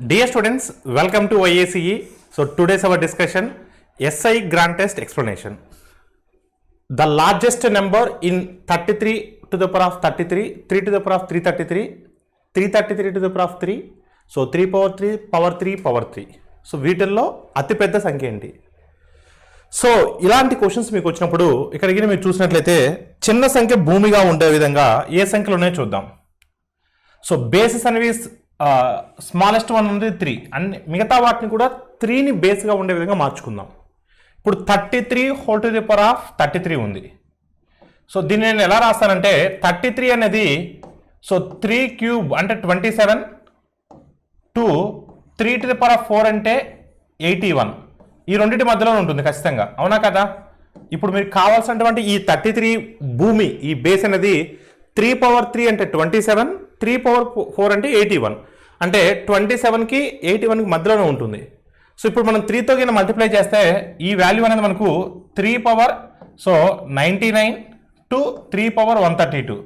Dear students, welcome to IACE. So today's our discussion SI Grand Test explanation. The largest number in 33 to the power of 33, 3 to the power of 333, 333 to the power of 3, so 3 power 3, power 3, power 3. So వీటిల్లో అతిపెద్ద సంఖ్య ఏంటి? So ఇలాంటి questions మీకు వచ్చినప్పుడు ఇక్కడికి మీరు చూసినట్లయితే చిన్న సంఖ్య భూమిగా ఉండే విధంగా ఏ సంఖ్యలు ఉన్నాయో చూద్దాం. సో బేసిస్ అనేవి స్మాలెస్ట్ వన్ ఉంది 3 అన్ని మిగతా వాటిని కూడా 3ని బేస్గా ఉండే విధంగా మార్చుకుందాం. ఇప్పుడు 33 whole to the power of 33 ఉంది. సో దీన్ని నేను ఎలా రాస్తానంటే 33 అనేది సో 3 క్యూబ్ అంటే 27 to 3 to the power of 4 అంటే 81. ఈ రెండింటి మధ్యలో ఉంటుంది ఖచ్చితంగా, అవునా కదా? ఇప్పుడు మీకు కావాల్సినటువంటి ఈ 33 భూమి ఈ బేస్ అనేది 3 పవర్ 3 అంటే 27, 3 పవర్ 4 అంటే 81, అంటే 27కి 81కి మధ్యలోనే ఉంటుంది. సో ఇప్పుడు మనం 3తో కింద మల్టిప్లై చేస్తే ఈ వాల్యూ అనేది మనకు 3 పవర్ సో 99 టు 3 పవర్ 132,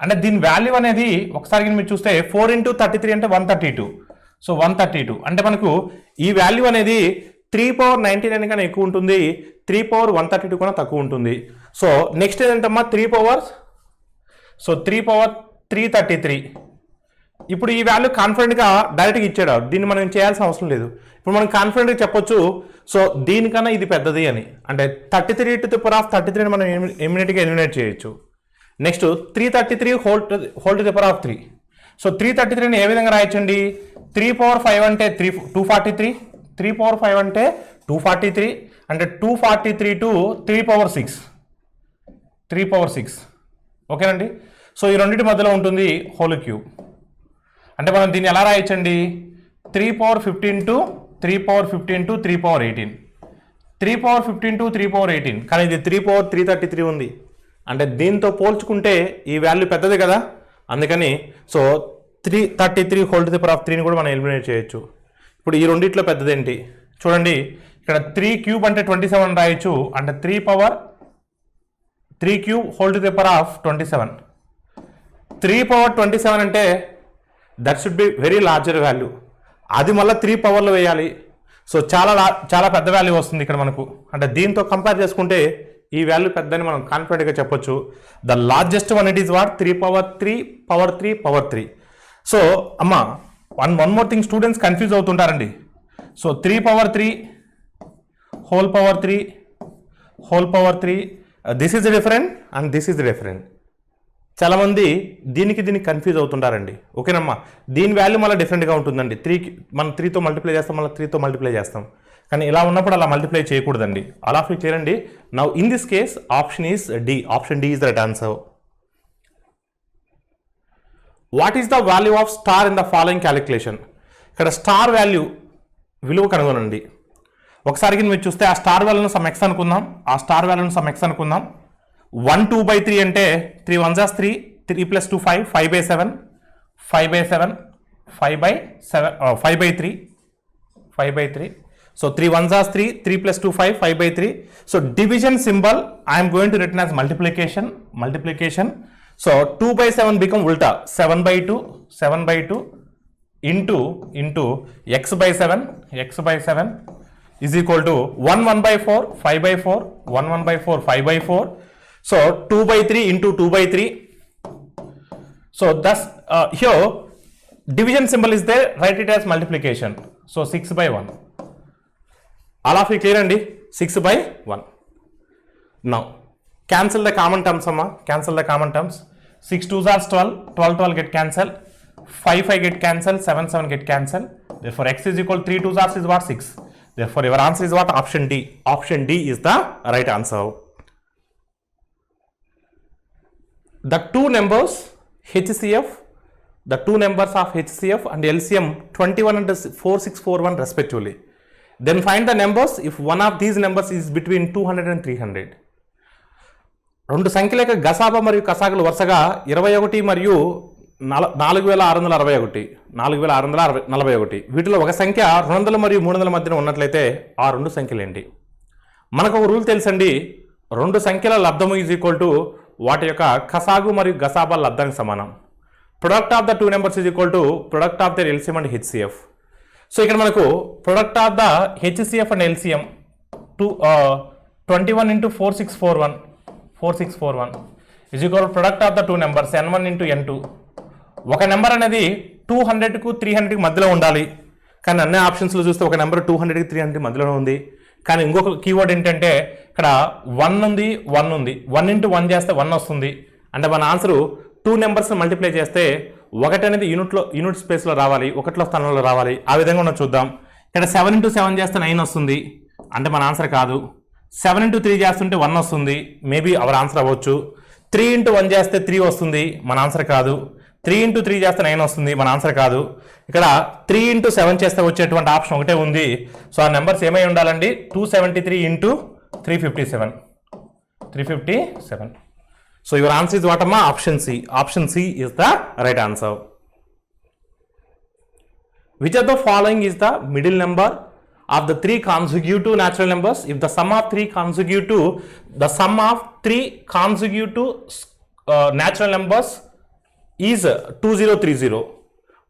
అంటే దీని వాల్యూ అనేది ఒకసారి మీరు చూస్తే 4 ఇంటూ 33 అంటే 132, సో 132 అంటే మనకు ఈ వాల్యూ అనేది 3 పవర్ 99 కన్నా ఎక్కువ ఉంటుంది, 3 పవర్ 132 కన్నా తక్కువ ఉంటుంది. సో నెక్స్ట్ ఏంటంటమ్మా 3 పవర్ 333. ఇప్పుడు ఈ వాల్యూ కాన్ఫిడెంట్గా డైరెక్ట్గా ఇచ్చాడు, దీన్ని మనం చేయాల్సిన అవసరం లేదు. ఇప్పుడు మనం కాన్ఫిడెంట్గా చెప్పొచ్చు సో దీనికన్నా ఇది పెద్దది అని, అంటే 33 టు ది పవర్ ఆఫ్ 33 మనం ఇమీడియట్గా ఎలిమినేట్ చేయొచ్చు. Next 333 whole to the power of 3. So 333ని ఏ విధంగా రాయొచ్చండి? 3 పవర్ 5 అంటే 243, 3 పవర్ 5 అంటే 243, అంటే 243 టు 3 పవర్ 6, 3 పవర్ 6. ఓకేనండి. సో ఈ రెండింటి మధ్యలో ఉంటుంది హోల్ క్యూబ్, అంటే మనం దీన్ని ఎలా రాయొచ్చండి? 3 power 15 to 3 power 15 to 3 power 18, 3 power 15 to 3 power 18, కానీ ఇది 3 పవర్ 333 ఉంది, అంటే దీంతో పోల్చుకుంటే ఈ వాల్యూ పెద్దది కదా, అందుకని so 333 whole to the power of 3ని కూడా మనం ఎలిమినేట్ చేయొచ్చు. ఇప్పుడు ఈ రెండిట్లో పెద్దదేంటి చూడండి, ఇక్కడ 3 క్యూబ్ అంటే 27 రాయొచ్చు, అంటే 3 power 3 cube whole to the power of 27. 3 power 27 అంటే that should be very larger value, అది మళ్ళీ 3 పవర్లో వేయాలి. సో చాలా పెద్ద వాల్యూ వస్తుంది ఇక్కడ మనకు, అంటే దీంతో కంపేర్ చేసుకుంటే ఈ వాల్యూ పెద్దని మనం కాన్ఫిడెంట్గా చెప్పొచ్చు. The largest one it is what 3 power 3 power 3 power 3. So అమ్మ one more thing, students confuse అవుతుంటారండి. So 3 power 3 whole power 3 whole power 3, this is different and this is different. చాలామంది దీనికి కన్ఫ్యూజ్ అవుతుంటారండి. ఓకేనమ్మా, దీని వాల్యూ మళ్ళీ డిఫరెంట్గా ఉంటుందండి. 3 మనం 3తో మల్టిప్లై చేస్తాం, మళ్ళీ 3తో మల్టిప్లై చేస్తాం, కానీ ఇలా ఉన్నప్పుడు అలా మల్టిప్లై చేయకూడదండి. అలా ఫిక్ చేయండి. Now in this case option is D, option D is the right answer. What is the value of star in the following calculation? ఇక్కడ స్టార్ వాల్యూ విలువ కనుగొనండి. ఒకసారికి మీరు చూస్తే ఆ స్టార్ వాల్యూను సమ్ ఎక్స్ అనుకుందాం, ఆ స్టార్ వాల్యూను సమ్ ఎక్స్ అనుకుందాం. 1 2/3 అంటే 3 1 3, 3 + 2 5, 5/7, 5/7, 5/3, 5/3. So 3 1 3, 3 + 2 5, 5/3. So division symbol I am going to written as multiplication. So 2/7 become ulta, 7/2, 7/2 into x/7 is equal to 1 1/4, 5/4, 1 1/4, 5/4. So 2/3 into 2/3. So thus here division symbol is there, write it as multiplication. So 6/1. All of you clear andi? 6/1. Now cancel the common terms, amma. Cancel the common terms. 6 2s are 12, 12 get cancelled, 5 get cancelled, 7 get cancelled. Therefore x is equal 3 2s are is what 6. Therefore your answer is what? Option D. Option D is the right answer. The two numbers HCF, the two numbers of HCF and LCM 21 and 4641 respectively. Then find the numbers if one of these numbers is between 200 and 300. రెండు సంఖ్యల యొక్క గసాబా మరియు కసాగులు వరుసగా 21 మరియు 4661, 4641. వీటిలో ఒక సంఖ్య 200 మరియు 300 మధ్యన ఉన్నట్లయితే ఆ రెండు సంఖ్యలు ఏంటి? మనకు ఒక రూల్ తెలుసండి, రెండు సంఖ్యల లబ్ధము ఈజ్ ఈక్వల్ టు వాటి యొక్క కసాగు మరియు గసాబా లబ్ధానికి సమానం. Product of the two numbers is equal to product of their LCM and HCF. So ఇక్కడ మనకు product of the HCF and LCM 21 into 4641 is equal to product of the two numbers n1 into n2. ఒక number అనేది 200కు 300కి మధ్యలో ఉండాలి, కానీ అన్ని ఆప్షన్స్లో చూస్తే ఒక నెంబర్ 200కి 300కి మధ్యలో ఉంది. కానీ ఇంకొక కీవర్డ్ ఏంటంటే ఇక్కడ 1 ఉంది 1 into 1 చేస్తే 1 వస్తుంది. అంటే మన ఆన్సరు 2 నెంబర్స్ని మల్టిప్లై చేస్తే ఒకటి అనేది యూనిట్ స్పేస్లో రావాలి, ఒకటిలో స్థానంలో రావాలి. ఆ విధంగా మనం చూద్దాం. ఇక్కడ 7 into 7 చేస్తే 9 వస్తుంది, అంటే మన ఆన్సర్ కాదు. 7 into 3 చేస్తుంటే 1 వస్తుంది, మేబీ అవర్ ఆన్సర్ అవ్వచ్చు. 3 into 1 చేస్తే 3 వస్తుంది, మన ఆన్సర్ కాదు. 3 into 3 చేస్తే 9 వస్తుంది, మన ఆన్సర్ కాదు. ఇక్కడ 3 into 7 చేస్తే వచ్చేటువంటి ఆప్షన్ ఒకటే ఉంది. సో ఆ నెంబర్స్ ఏమై ఉండాలండి? 273 into 357. So your answer is what, amma? Option C. Option C is the right answer. Which of the following is the middle number of the three consecutive natural numbers if the sum of three consecutive natural numbers is 2030?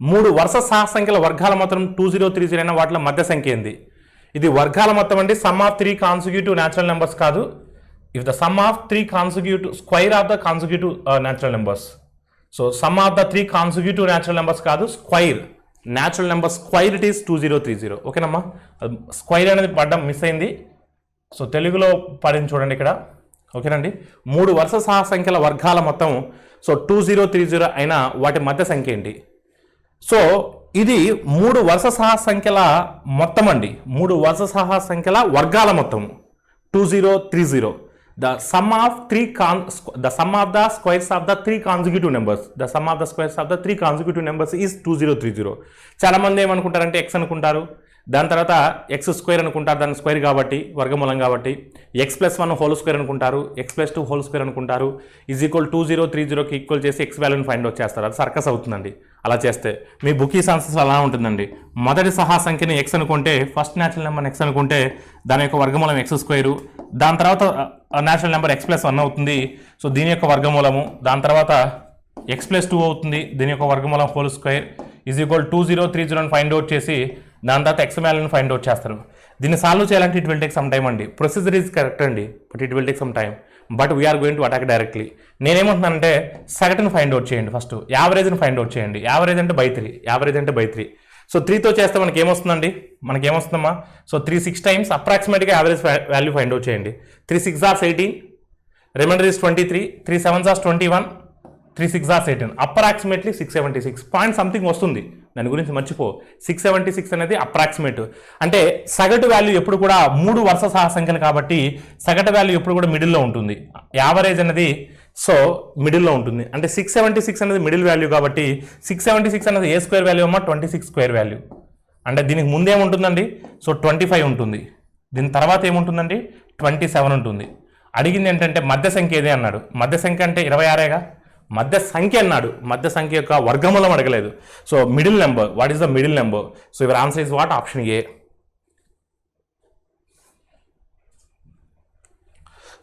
మూడు వరుస సహసంఖ్యల వర్గాల మొత్తం 2030 అయిన వాటిలో మధ్య సంఖ్య ఏంది? ఇది వర్గాల మొత్తం అండి, some of three consecutive natural numbers కాదు. If the sum of three consecutive square of the consecutive natural numbers, so sum of the three consecutive natural numbers కాదు, square natural number square it is 2030. ఓకేనమ్మా, square అనేది పడ్డం miss అయింది. So తెలుగులో పడింది చూడండి ఇక్కడ. ఓకేనండి, మూడు వరుస సహసంఖ్యల వర్గాల మొత్తం సో 2030 అయినా వాటి మధ్య సంఖ్య ఏంటి? సో ఇది మూడు వరుస సహసంఖ్యల మొత్తం అండి, మూడు వరుస సహసంఖ్యల వర్గాల మొత్తం 2030. The sum of the squares of the three consecutive numbers, the sum of the squares of the three consecutive numbers is 2030. చాలా మంది ఏమనుకుంటారంటే x అనుకుంటారు, దాని తర్వాత x స్క్వేర్ అనుకుంటారు, దాని స్క్వేర్ కాబట్టి వర్గమూలం కాబట్టి. x+1 హోల్ స్క్వేర్ అనుకుంటారు, x+2 హోల్ స్క్వేర్ అనుకుంటారు. ఈజ్ ఈక్వల్ 2030కి ఈక్వల్ చేసి x వాల్యూని ఫైండ్ అవుట్ చేస్తారు. అది సర్కస్ అవుతుందండి అలా చేస్తే. మీ బుకీస్ ఆన్సర్స్ అలా ఉంటుందండి. మొదటి సహసంఖ్యని x అనుకుంటే, ఫస్ట్ న్యాచురల్ నెంబర్ x అనుకుంటే దాని యొక్క వర్గమూలం x², దాని తర్వాత న్యాచురల్ నెంబర్ x+1 అవుతుంది. సో దీని యొక్క వర్గమూలము, దాని తర్వాత x+2 అవుతుంది, దీని యొక్క వర్గమూలం whole square is equal 2030 find out చేసి దాని తర్వాత x వాల్యూని ఫైండ్ అవుట్ చేస్తారు. దీన్ని సాల్వ్ చేయాలంటే it will take some time అండి. ప్రొసీజర్ ఈజ్ కరెక్ట్ అండి, but it will take some time. But we are going to attack directly. నేనేమంటున్నానంటే సగటును ఫైండ్ అవుట్ చేయండి, ఫస్ట్ యావరేజ్ని ఫైండ్ అవుట్ చేయండి. యావరేజ్ అంటే బై 3. సో 3తో చేస్తే మనకి ఏమొస్తుందమ్మా? సో 3 6 టైమ్స్ అప్రాక్సిమేట్గా యావరేజ్ వాల్యూ ఫైండ్ అవుట్ చేయండి. 3 6 are 18, reminder is 23, 3 7 are 21, 3 6 are 18, approximately 676 point something వస్తుంది. దాని గురించి మర్చిపో. 676 అనేది అప్రాక్సిమేట్. అంటే సగటు వాల్యూ ఎప్పుడు కూడా మూడు వరుస సహసంఖ్యలు కాబట్టి సగటు వాల్యూ ఎప్పుడు కూడా మిడిల్లో ఉంటుంది. యావరేజ్ అనేది సో మిడిల్లో ఉంటుంది. అంటే 676 అనేది మిడిల్ వాల్యూ కాబట్టి 676 అనేది ఏ స్క్వేర్ వాల్యూ అమ్మా? 26 స్క్వేర్ వాల్యూ. అంటే దీనికి ముందేముంటుందండి? సో 25 ఉంటుంది. దీని తర్వాత ఏముంటుందండి? 27 ఉంటుంది. అడిగింది ఏంటంటే మధ్య సంఖ్య ఏదే అన్నాడు. మధ్య సంఖ్య అంటే 26గా. మధ్య సంఖ్య అన్నాడు, మధ్య సంఖ్య యొక్క వర్గమూలం అడగలేదు. So middle number, what is the middle number? So your answer is what? Option A.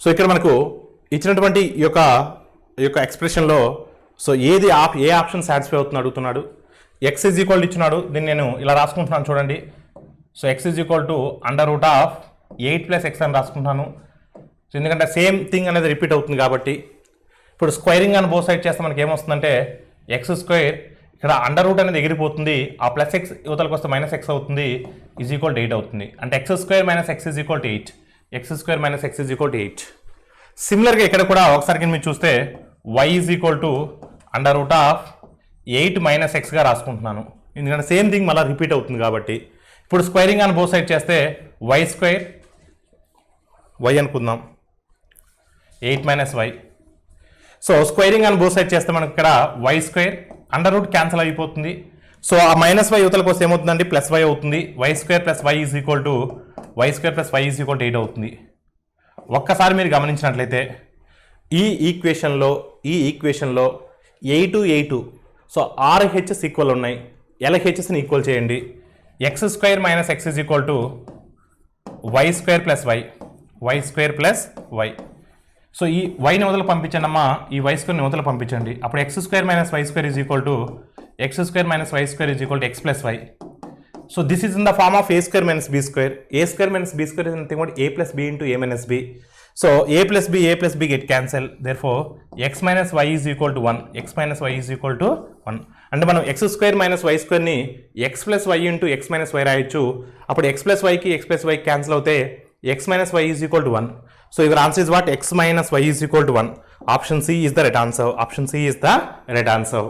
So ఇక్కడ మనకు ఇచ్చినటువంటి ఈ యొక్క ఎక్స్ప్రెషన్లో సో ఏ ఆప్షన్ సాటిస్ఫై అవుతుంది అడుగుతున్నాడు. x ఈజ్ ఈక్వల్ ఇచ్చినాడు, దీన్ని నేను ఇలా రాసుకుంటున్నాను చూడండి. So x is equal to √8 + x అని రాసుకుంటున్నాను. సో ఎందుకంటే సేమ్ థింగ్ అనేది రిపీట్ అవుతుంది కాబట్టి. ఇప్పుడు స్క్వైరింగ్ అని బోత్ సైడ్ చేస్తే మనకి ఏమొస్తుందంటే x² ఇక్కడ √ అనేది ఎగిరిపోతుంది, ఆ +x యువతలకు వస్తే -x అవుతుంది, ఈజ్ ఈక్వల్ టు 8 అవుతుంది. అంటే x² - x is equal to 8, x² - x is equal to 8. సిమిలర్గా ఇక్కడ కూడా ఒకసారి మీరు చూస్తే y is equal to √8 - x గా రాసుకుంటున్నాను, ఎందుకంటే సేమ్ థింగ్ మళ్ళీ రిపీట్ అవుతుంది కాబట్టి. ఇప్పుడు స్క్వైరింగ్ అని బోత్ సైడ్ చేస్తే y² y అనుకుందాం, 8 - y. సో స్క్వైరింగ్ అని బోత్ సైడ్ చేస్తే మనకి ఇక్కడ y² √ క్యాన్సిల్ అయిపోతుంది. సో ఆ -y యువతలకు వస్తే ఏమవుతుందండి? +y అవుతుంది. y² + y is equal to y² + y is equal to 8 అవుతుంది. ఒక్కసారి మీరు గమనించినట్లయితే ఈ ఈక్వేషన్లో 8 సో RHS ఈక్వల్ ఉన్నాయి, LHSని ఈక్వల్ చేయండి. x² - x is equal to y² + y. So ఈ వైని వదలు పంపించండి అమ్మా, ఈ y² వదలు పంపించండి. అప్పుడు x² - y² is equal to x² - y² is equal to x + y. So this is in the form of a square minus b square. A square minus b square is nothing but a plus b into a minus b. So a plus b get cancelled. Therefore x minus y is equal to 1. X minus y is equal to 1. అంటే మనం x square minus y square ని x plus y into x minus y రాయొచ్చు. అప్పుడు x plus y కి x plus y cancel అవుతే x minus y is equal to 1. So your answer is what? X minus y is equal to 1. Option C is the right answer. Option C is the right answer.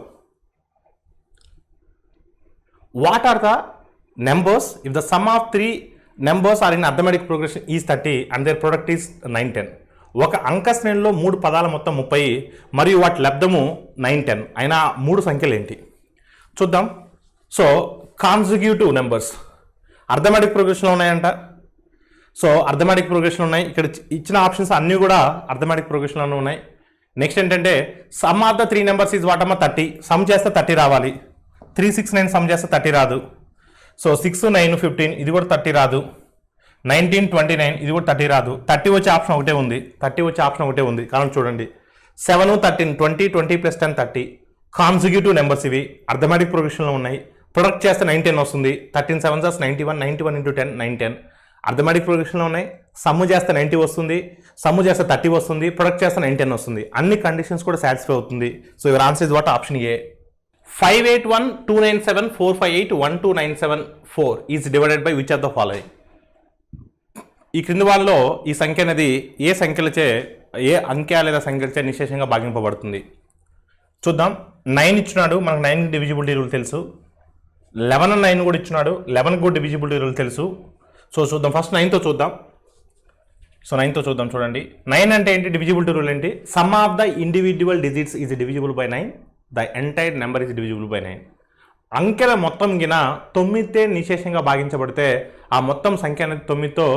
What are the numbers if the sum of three numbers are in arithmetic progression is 30 and their product is 910? ఒక అంక శ్రేణిలో 3 పదాల మొత్తం 30 మరియు వాటి లబ్ధము 910 అయినా 3 సంఖ్యలు ఏంటి చూద్దాం. సో కాన్సిక్యూటివ్ నెంబర్స్ అర్థమెటిక్ ప్రోగ్రెషన్లో ఉన్నాయంట. సో అర్థమెటిక్ ప్రోగ్రెషన్ ఉన్నాయి. ఇక్కడ ఇచ్చిన ఆప్షన్స్ అన్నీ కూడా అర్థమెటిక్ ప్రోగ్రెషన్లోనే ఉన్నాయి. నెక్స్ట్ ఏంటంటే some of the 3 numbers is what అమ్మ 30. సమ్ చేస్తే 30 రావాలి. 3 6 9 సమ్ చేస్తే 30 రాదు. సో 6 9 15 ఇది కూడా 30 రాదు. 19 29 ఇది కూడా 30 రాదు. 30 వచ్చే ఆప్షన్ ఒకటే ఉంది. 30 వచ్చే ఆప్షన్ ఒకటే ఉంది. కానీ చూడండి 7 13 20 20 ప్లస్ 10 30 కాన్సిక్యూటివ్ నెంబర్స్ ఇవి అర్థమెటిక్ ప్రోగ్రెషన్లో ఉన్నాయి. ప్రొడక్ట్ చేస్తే 910 వస్తుంది. 13 7 91 91 into 10 910 అర్థమెటిక్ ప్రోగ్రెషన్లో ఉన్నాయి. సమ్ము చేస్తే 90 వస్తుంది. సమ్ము చేస్తే 30 వస్తుంది. ప్రొడక్ట్ చేస్తే 910 వస్తుంది. అన్ని కండిషన్స్ కూడా సాటిస్ఫై అవుతుంది. So your answer is what? Option A. 5812974581297 is divided by which of the following? ఈ క్రింది వాళ్ళలో ఈ సంఖ్య అనేది ఏ సంఖ్యలచే ఏ అంకె లేదా సంఖ్యలచే నిశేషంగా భాగింపబడుతుంది? చూద్దాం. 9 ఇచ్చినాడు, మనకు 9 డివిజిబిలిటీ రూల్ తెలుసు. 11 and 9 కూడా ఇచ్చినాడు, 11 కూడా డివిజిబిలిటీ రూల్ తెలుసు. సో చూద్దాం, ఫస్ట్ 9తో చూద్దాం. సో 9తో చూద్దాం. చూడండి 9 అంటే ఏంటి, డివిజిబిలిటీ రూల్ ఏంటి? Some of the individual digits is divisible by 9, the entire number is divisible by 9. అంకెల మొత్తం గిన 9తే నిశేషంగా భాగించబడితే ఆ మొత్తం సంఖ్య అనేది 9తో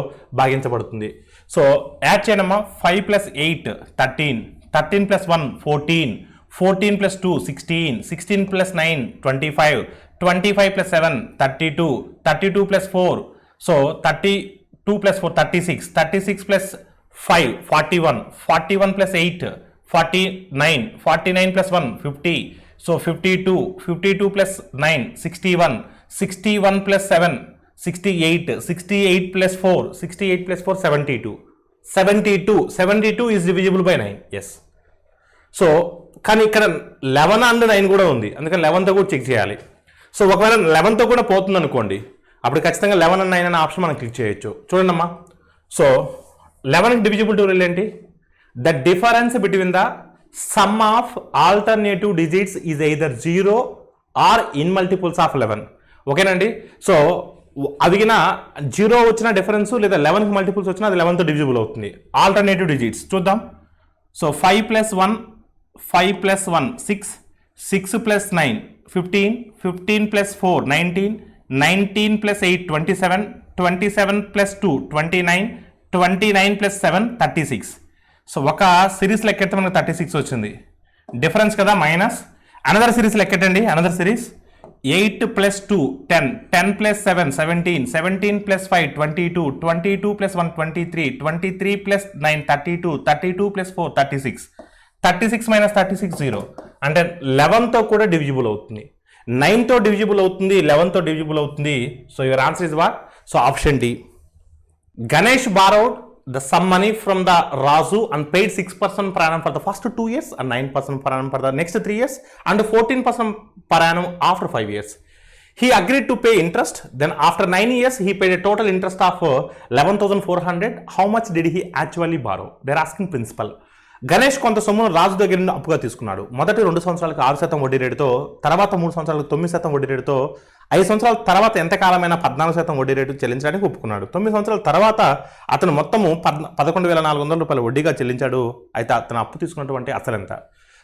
భాగించబడుతుంది. సో యాడ్ చేయడమ్మా. 5 + 8 13, 13 + 1 14, 14 + 2 16, 16 + 9 25, 25 + 7 32, 32 + 4 so 32 + 4 36, 36 + 5 41, 41 + 8 49, 49 + 1 50, so 52, 52 + 9 61, 61 + 7 68, 68 + 4 68 + 4 72, 72 is divisible by 9. Yes. So కానీ ఇక్కడ 11 and 9 కూడా ఉంది, అందుకని 11తో కూడా చెక్ చేయాలి. సో ఒకవేళ 11తో కూడా పోతుంది అనుకోండి, అప్పుడు ఖచ్చితంగా 11 and 9 అనే ఆప్షన్ మనం క్లిక్ చేయొచ్చు. చూడండి అమ్మా. సో 11 డివిజిబిలిటీ రూల్ ఏంటి? The difference between the sum of alternative digits is either 0 or in multiples of 11. ఓకేనండి. సో అదిగిన 0 వచ్చిన డిఫరెన్స్ లేదా 11కి మల్టిపుల్స్ వచ్చినా అది 11తో డివిజిబుల్ అవుతుంది. ఆల్టర్నేటివ్ డిజిట్స్ చూద్దాం. సో 5 + 1 5 + 1 6, 6 + 9 15, 15 + 4 19, 19 + 8 27, 27 + 2 29, 29 + 7 36. సో ఒక సిరీస్ లెక్కెడితే మనకు 36 వచ్చింది. డిఫరెన్స్ కదా మైనస్. అనదర్ సిరీస్ లెక్కెట్టండి. Another series 8 + 2 10, 10 + 7 17, 17 + 5 22, 22 + 1 23, 23 + 9 32, 32 + 4 36, 36 - 36 0. అంటే 11తో కూడా డివిజిబుల్ అవుతుంది, 9తో డివిజిబుల్ అవుతుంది, 11తో డివిజిబుల్ అవుతుంది. So your answer is what? So option D. Ganesh borrowed the sum money from the Razu and paid 6% per annum for the first 2 years and 9% per annum for the next 3 years and 14% per annum after 5 years. He agreed to pay interest. Then after 9 years, he paid a total interest of 11,400. How much did he actually borrow? They're asking principal. Ganesh కొంత సొమ్మును రాజు దగ్గర నుండి అప్పుగా తీసుకున్నాడు. మొదటి 2 సంవత్సరాలకు 6% వడ్డీ రేటుతో, తర్వాత 3 సంవత్సరాలకు 9% వడ్డీ రేటుతో, 5 సంవత్సరాల తర్వాత ఎంతకాలమైనా 14% వడ్డీ రేటు చెల్లించడానికి ఒప్పుకున్నాడు. 9 సంవత్సరాల తర్వాత అతను మొత్తము 11,400 రూపాయల వడ్డీగా చెల్లించాడు. అయితే అతను అప్పు తీసుకున్నటువంటి అసలు ఎంత?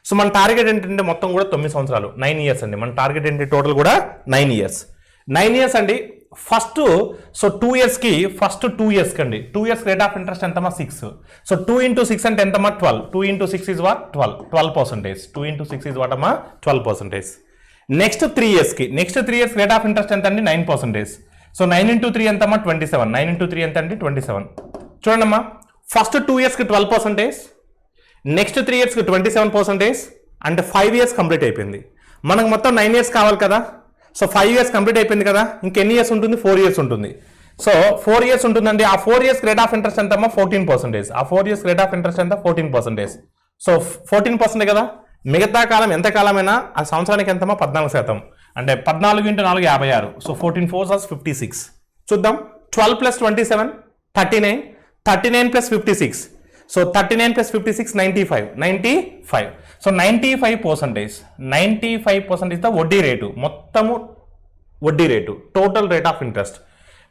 సో మన టార్గెట్ ఏంటంటే మొత్తం కూడా 9 సంవత్సరాలు 9 ఇయర్స్ అండి. మన టార్గెట్ ఏంటి? టోటల్ కూడా 9 ఇయర్స్. 9 ఇయర్స్ అండి. ఫస్ట్ సో 2 ఇయర్స్కి ఫస్ట్ 2 ఇయర్స్కి అండి 2 ఇయర్స్ రేట్ ఆఫ్ ఇంట్రెస్ట్ ఎంతమా 6. సో 2 × 6 అంటే ఎంతమా 12. 2 × 6 ఈజ్ వాట్? 12%. 2 × 6 ఈజ్ వాట్ అమ్మా? 12%. నెక్స్ట్ 3 ఇయర్స్కి రేట్ ఆఫ్ ఇంట్రెస్ట్ ఎంత అండి? 9%. సో 9 × 3 ఎంతమ్మా? 27. 9 × 3 ఎంత అండి? 27. చూడండి అమ్మా, ఫస్ట్ 2 ఇయర్స్కి 12%, నెక్స్ట్ 3 ఇయర్స్కి 27%, అంటే 5 ఇయర్స్ కంప్లీట్ అయిపోయింది. మనకు మొత్తం 9 ఇయర్స్ కావాలి కదా. సో 5 years కంప్లీట్ అయిపోయింది కదా, ఇంకెన్ని ఇయర్స్ ఉంటుంది, 4 years ఉంటుంది. సో 4 years ఉంటుందండి. ఆ 4 years రేట్ ఆఫ్ ఇంట్రెస్ట్ ఎంత అమ్మా, 14%. ఆ 4 years రేట్ ఆఫ్ ఇంట్రెస్ట్ ఎంత, 14%. సో 14% కదా, మిగతా కాలం ఎంత కాలమైనా ఆ సంవత్సరానికి ఎంతమా 14%. అంటే 14 × 4 56. సో 14 4 56. చూద్దాం. 12 + 27 39, 39 + 56. సో 39 + 56 95. సో 95%. 95% ఇస్ ద వడ్డీ రేటు, మొత్తము వడ్డీ రేటు, total rate of interest.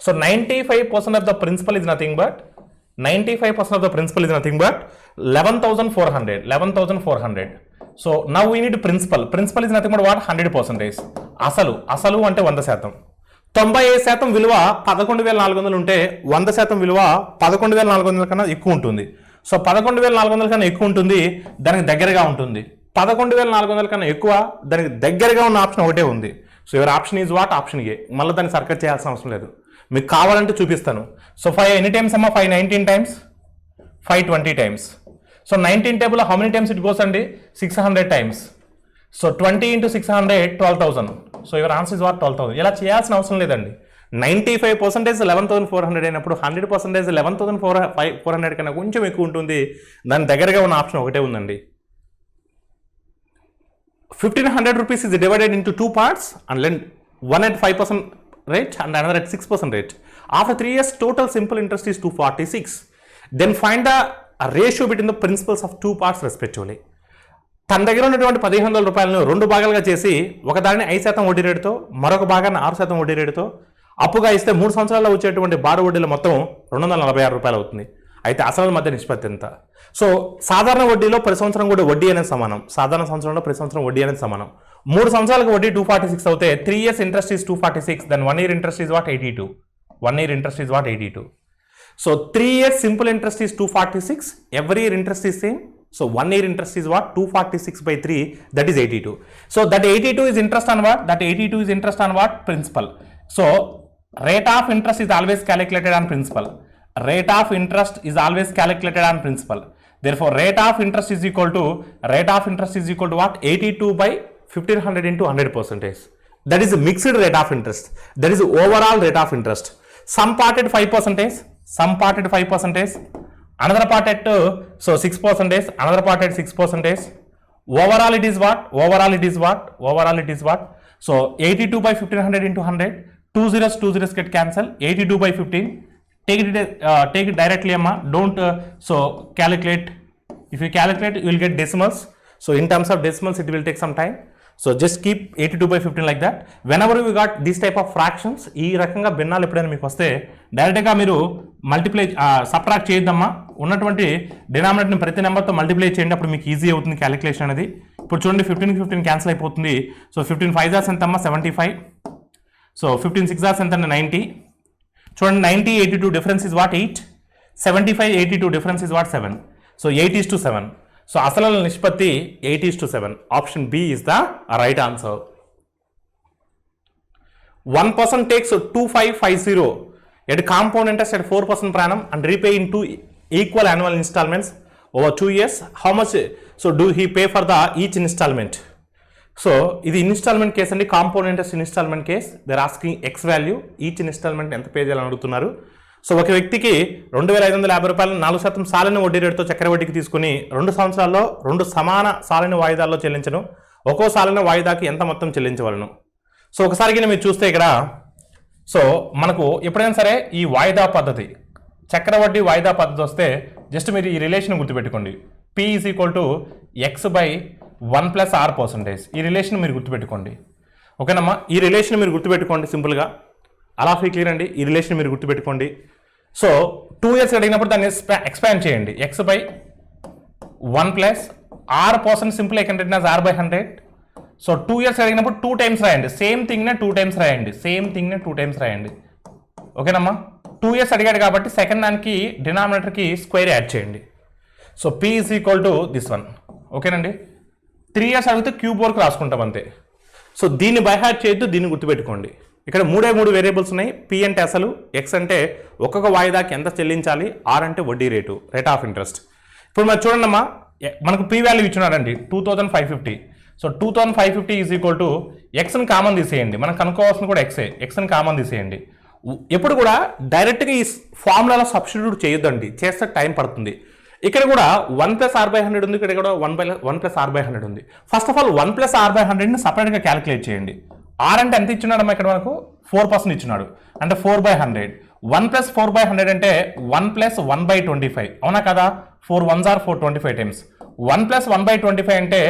So 95% of the principal is nothing but 11,400. So now we need principal is nothing but what, 100%. అసలు అంటే 100%. 95% విలువ 11,400 ఉంటే 100% విలువ 11,400 కన్నా ఎక్కువ ఉంటుంది. సో 11,400 కన్నా ఎక్కువ ఉంటుంది, దానికి దగ్గరగా ఉంటుంది. 11,400 కన్నా ఎక్కువ, దానికి దగ్గరగా ఉన్న ఆప్షన్ ఒకటే ఉంది. So your option is what, option ఏ. మళ్ళీ దాన్ని సర్కట్ చేయాల్సిన అవసరం లేదు, మీకు కావాలంటే చూపిస్తాను. సో 5 ఎన్ని టైమ్స్ అమ్మా, 5 19 times, 5 20 times. So 19 table how many times it goes అండి, 600 times. So 20 × 600 12,000. So your answer is what, 12,000. ఇలా చేయాల్సిన అవసరం లేదండి. 95% 11,400 అయినప్పుడు 100% 11,400 కన్నా కొంచెం ఎక్కువ ఉంటుంది, దాని దగ్గరగా ఉన్న ఆప్షన్ ఒకటే ఉందండి. 1,500 rupees is divided into 2 parts and lend one at 5% rate and another at 6% rate. After 3 years, total simple interest is 246. Then find the ratio between the principals of 2 parts respectively. తన దగ్గర ఉన్నటువంటి 1,500 రూపాయలను 2 భాగాలుగా చేసి ఒక దానిని 5% వడ్డీ రేటుతో, మరొక భాగాన్ని 6% వడ్డీ రేటుతో అప్పుగా ఇస్తే 3 సంవత్సరాల్లో వచ్చేటువంటి బారు వడ్డీలు మొత్తం 246 రూపాయలు అవుతుంది. అయితే అసలు మధ్య నిష్పత్తి ఎంత? సో సాధారణ వడ్డీలో ప్రతి సంవత్సరం కూడా వడ్డీ అనేది సమానం. సాధారణ సంవత్సరంలో ప్రతి సంవత్సరం వడ్డీ అనేది సమానం. 3 సంవత్సరాలకు వడ్డీ 246 అవుతే 3 years interest is 246. Then 1 year interest is what, 82. 1 year interest is what, 82. So 3 years simple interest is 246. Every year interest is same. So 1 year interest is what, 246/3, that is 82. So that 82 is interest on what? That 82 is interest on what? Principal. So rate of interest is always calculated on principal. Rate of interest is always calculated on principal. Therefore rate of interest is equal to what? 82/1500 into 100%. That is mixed rate of interest. That is overall rate of interest. Some part at 5%, some part at 5%. Another part at 6%, another part at 6%. Overall it is what? So 82/1500 into 100. 2 zeros get cancelled. 82/15. Take it directly, amma. Don't calculate. If you calculate, you will get decimals. So in terms of decimals, it will take some time. So just keep 82/15 like that. Whenever we got this type of fractions, ఈ రకంగా భిన్నాలు ఎప్పుడైనా మీకు వస్తే డైరెక్ట్గా మీరు multiply subtract చేయొద్దమ్మా. ఉన్నటువంటి డినామినేటర్ని ప్రతి నెంబర్తో మల్టిప్లై చేయండి, అప్పుడు మీకు ఈజీ అవుతుంది క్యాలిక్యులేషన్ అనేది. ఇప్పుడు చూడండి 15 క్యాన్సిల్ అయిపోతుంది. సో 15 5 జార్స్ ఎంత అమ్మా, 75. సో 15 6 జార్స్ ఎంత అంటే 90. చూడండి 90 82 difference is what, 8. 75 82 difference is what, 7. So 8:7. So అసలు నిష్పత్తి 8:7. Option B is the right answer. 1% takes 2550 at compound interest at 4% per annum and repay in 2 equal annual installments over 2 years. How much so do he pay for the each installment? So ఇది installment case అండి, compound interest installment case. They're asking X value, each installment ఎంత pay చేయాలని అడుగుతున్నారు. So ఒక వ్యక్తికి 2,550 రూపాయలు 4% సాలిన వడ్డీ రేటుతో చక్కెర వడ్డీకి తీసుకుని 2 సంవత్సరాల్లో 2 సమాన సాలిన వాయిదాల్లో చెల్లించను. ఒక్కో సాలిన వాయిదాకి ఎంత మొత్తం చెల్లించవలను? సో ఒకసారి మీరు చూస్తే ఇక్కడ సో మనకు ఎప్పుడైనా సరే ఈ వాయిదా పద్ధతి, చక్కెర వడ్డీ వాయిదా పద్ధతి వస్తే జస్ట్ మీరు ఈ రిలేషన్ గుర్తుపెట్టుకోండి. P is equal to X/1 + R%. ఈ రిలేషన్ మీరు గుర్తుపెట్టుకోండి. ఓకేనమ్మా, ఈ రిలేషన్ మీరు గుర్తుపెట్టుకోండి సింపుల్గా. అలా ఫీ క్లియర్ అండి, ఈ రిలేషన్ మీరు గుర్తుపెట్టుకోండి. సో 2 years అడిగినప్పుడు దాన్ని ఎక్స్పాండ్ చేయండి. X/1 + R% simple I can written as R/100. So 2 years అడిగినప్పుడు 2 times రాయండి. సేమ్ థింగ్నే 2 times రాయండి. ఓకేనమ్మా, 2 years అడిగాడు కాబట్టి సెకండ్ దానికి డినామినేటర్కి స్క్వేర్ యాడ్ చేయండి. So P is equal to this one. ఓకేనండి, 3 years అడిగితే క్యూబ్ వరకు రాసుకుంటాం అంతే. సో దీన్ని బై హార్ట్ చేయొద్దు, దీన్ని గుర్తుపెట్టుకోండి. ఇక్కడ 3 వేరియబుల్స్ ఉన్నాయి. P అంటే అసలు, X అంటే ఒక్కొక్క వాయిదాకి ఎంత చెల్లించాలి, R అంటే వడ్డీ రేటు, రేట్ ఆఫ్ ఇంట్రెస్ట్. ఇప్పుడు మరి చూడండి అమ్మా, మనకు P వాల్యూ ఇచ్చినాడండి 2550. సో 2550 ఈజ్ ఈక్వల్ టు ఎక్స్ని కామన్ తీసేయండి, మనం కనుక్కోవాల్సింది కూడా ఎక్సే, ఎక్స్ని కామన్ తీసేయండి. ఎప్పుడు కూడా డైరెక్ట్గా ఈ ఫార్ములాలో సబ్స్టిట్యూట్ చేయొద్దండి, చేస్తే టైం పడుతుంది. ఇక్కడ కూడా 1+r/100 ఉంది, ఇక్కడ కూడా 1+r/100 ఉంది. ఫస్ట్ ఆఫ్ ఆల్ 1+r/100ని సపరేట్గా క్యాలిక్యులేట్ చేయండి. ఆర్ అంటే ఎంత ఇచ్చినాడమ్మా, ఇక్కడ మనకు 4% ఇచ్చినాడు, అంటే 4/100. 1+4/100 అంటే 1+1/25, అవునా కదా? 4 1s are 425 టైమ్స్. 1+1/25 అంటే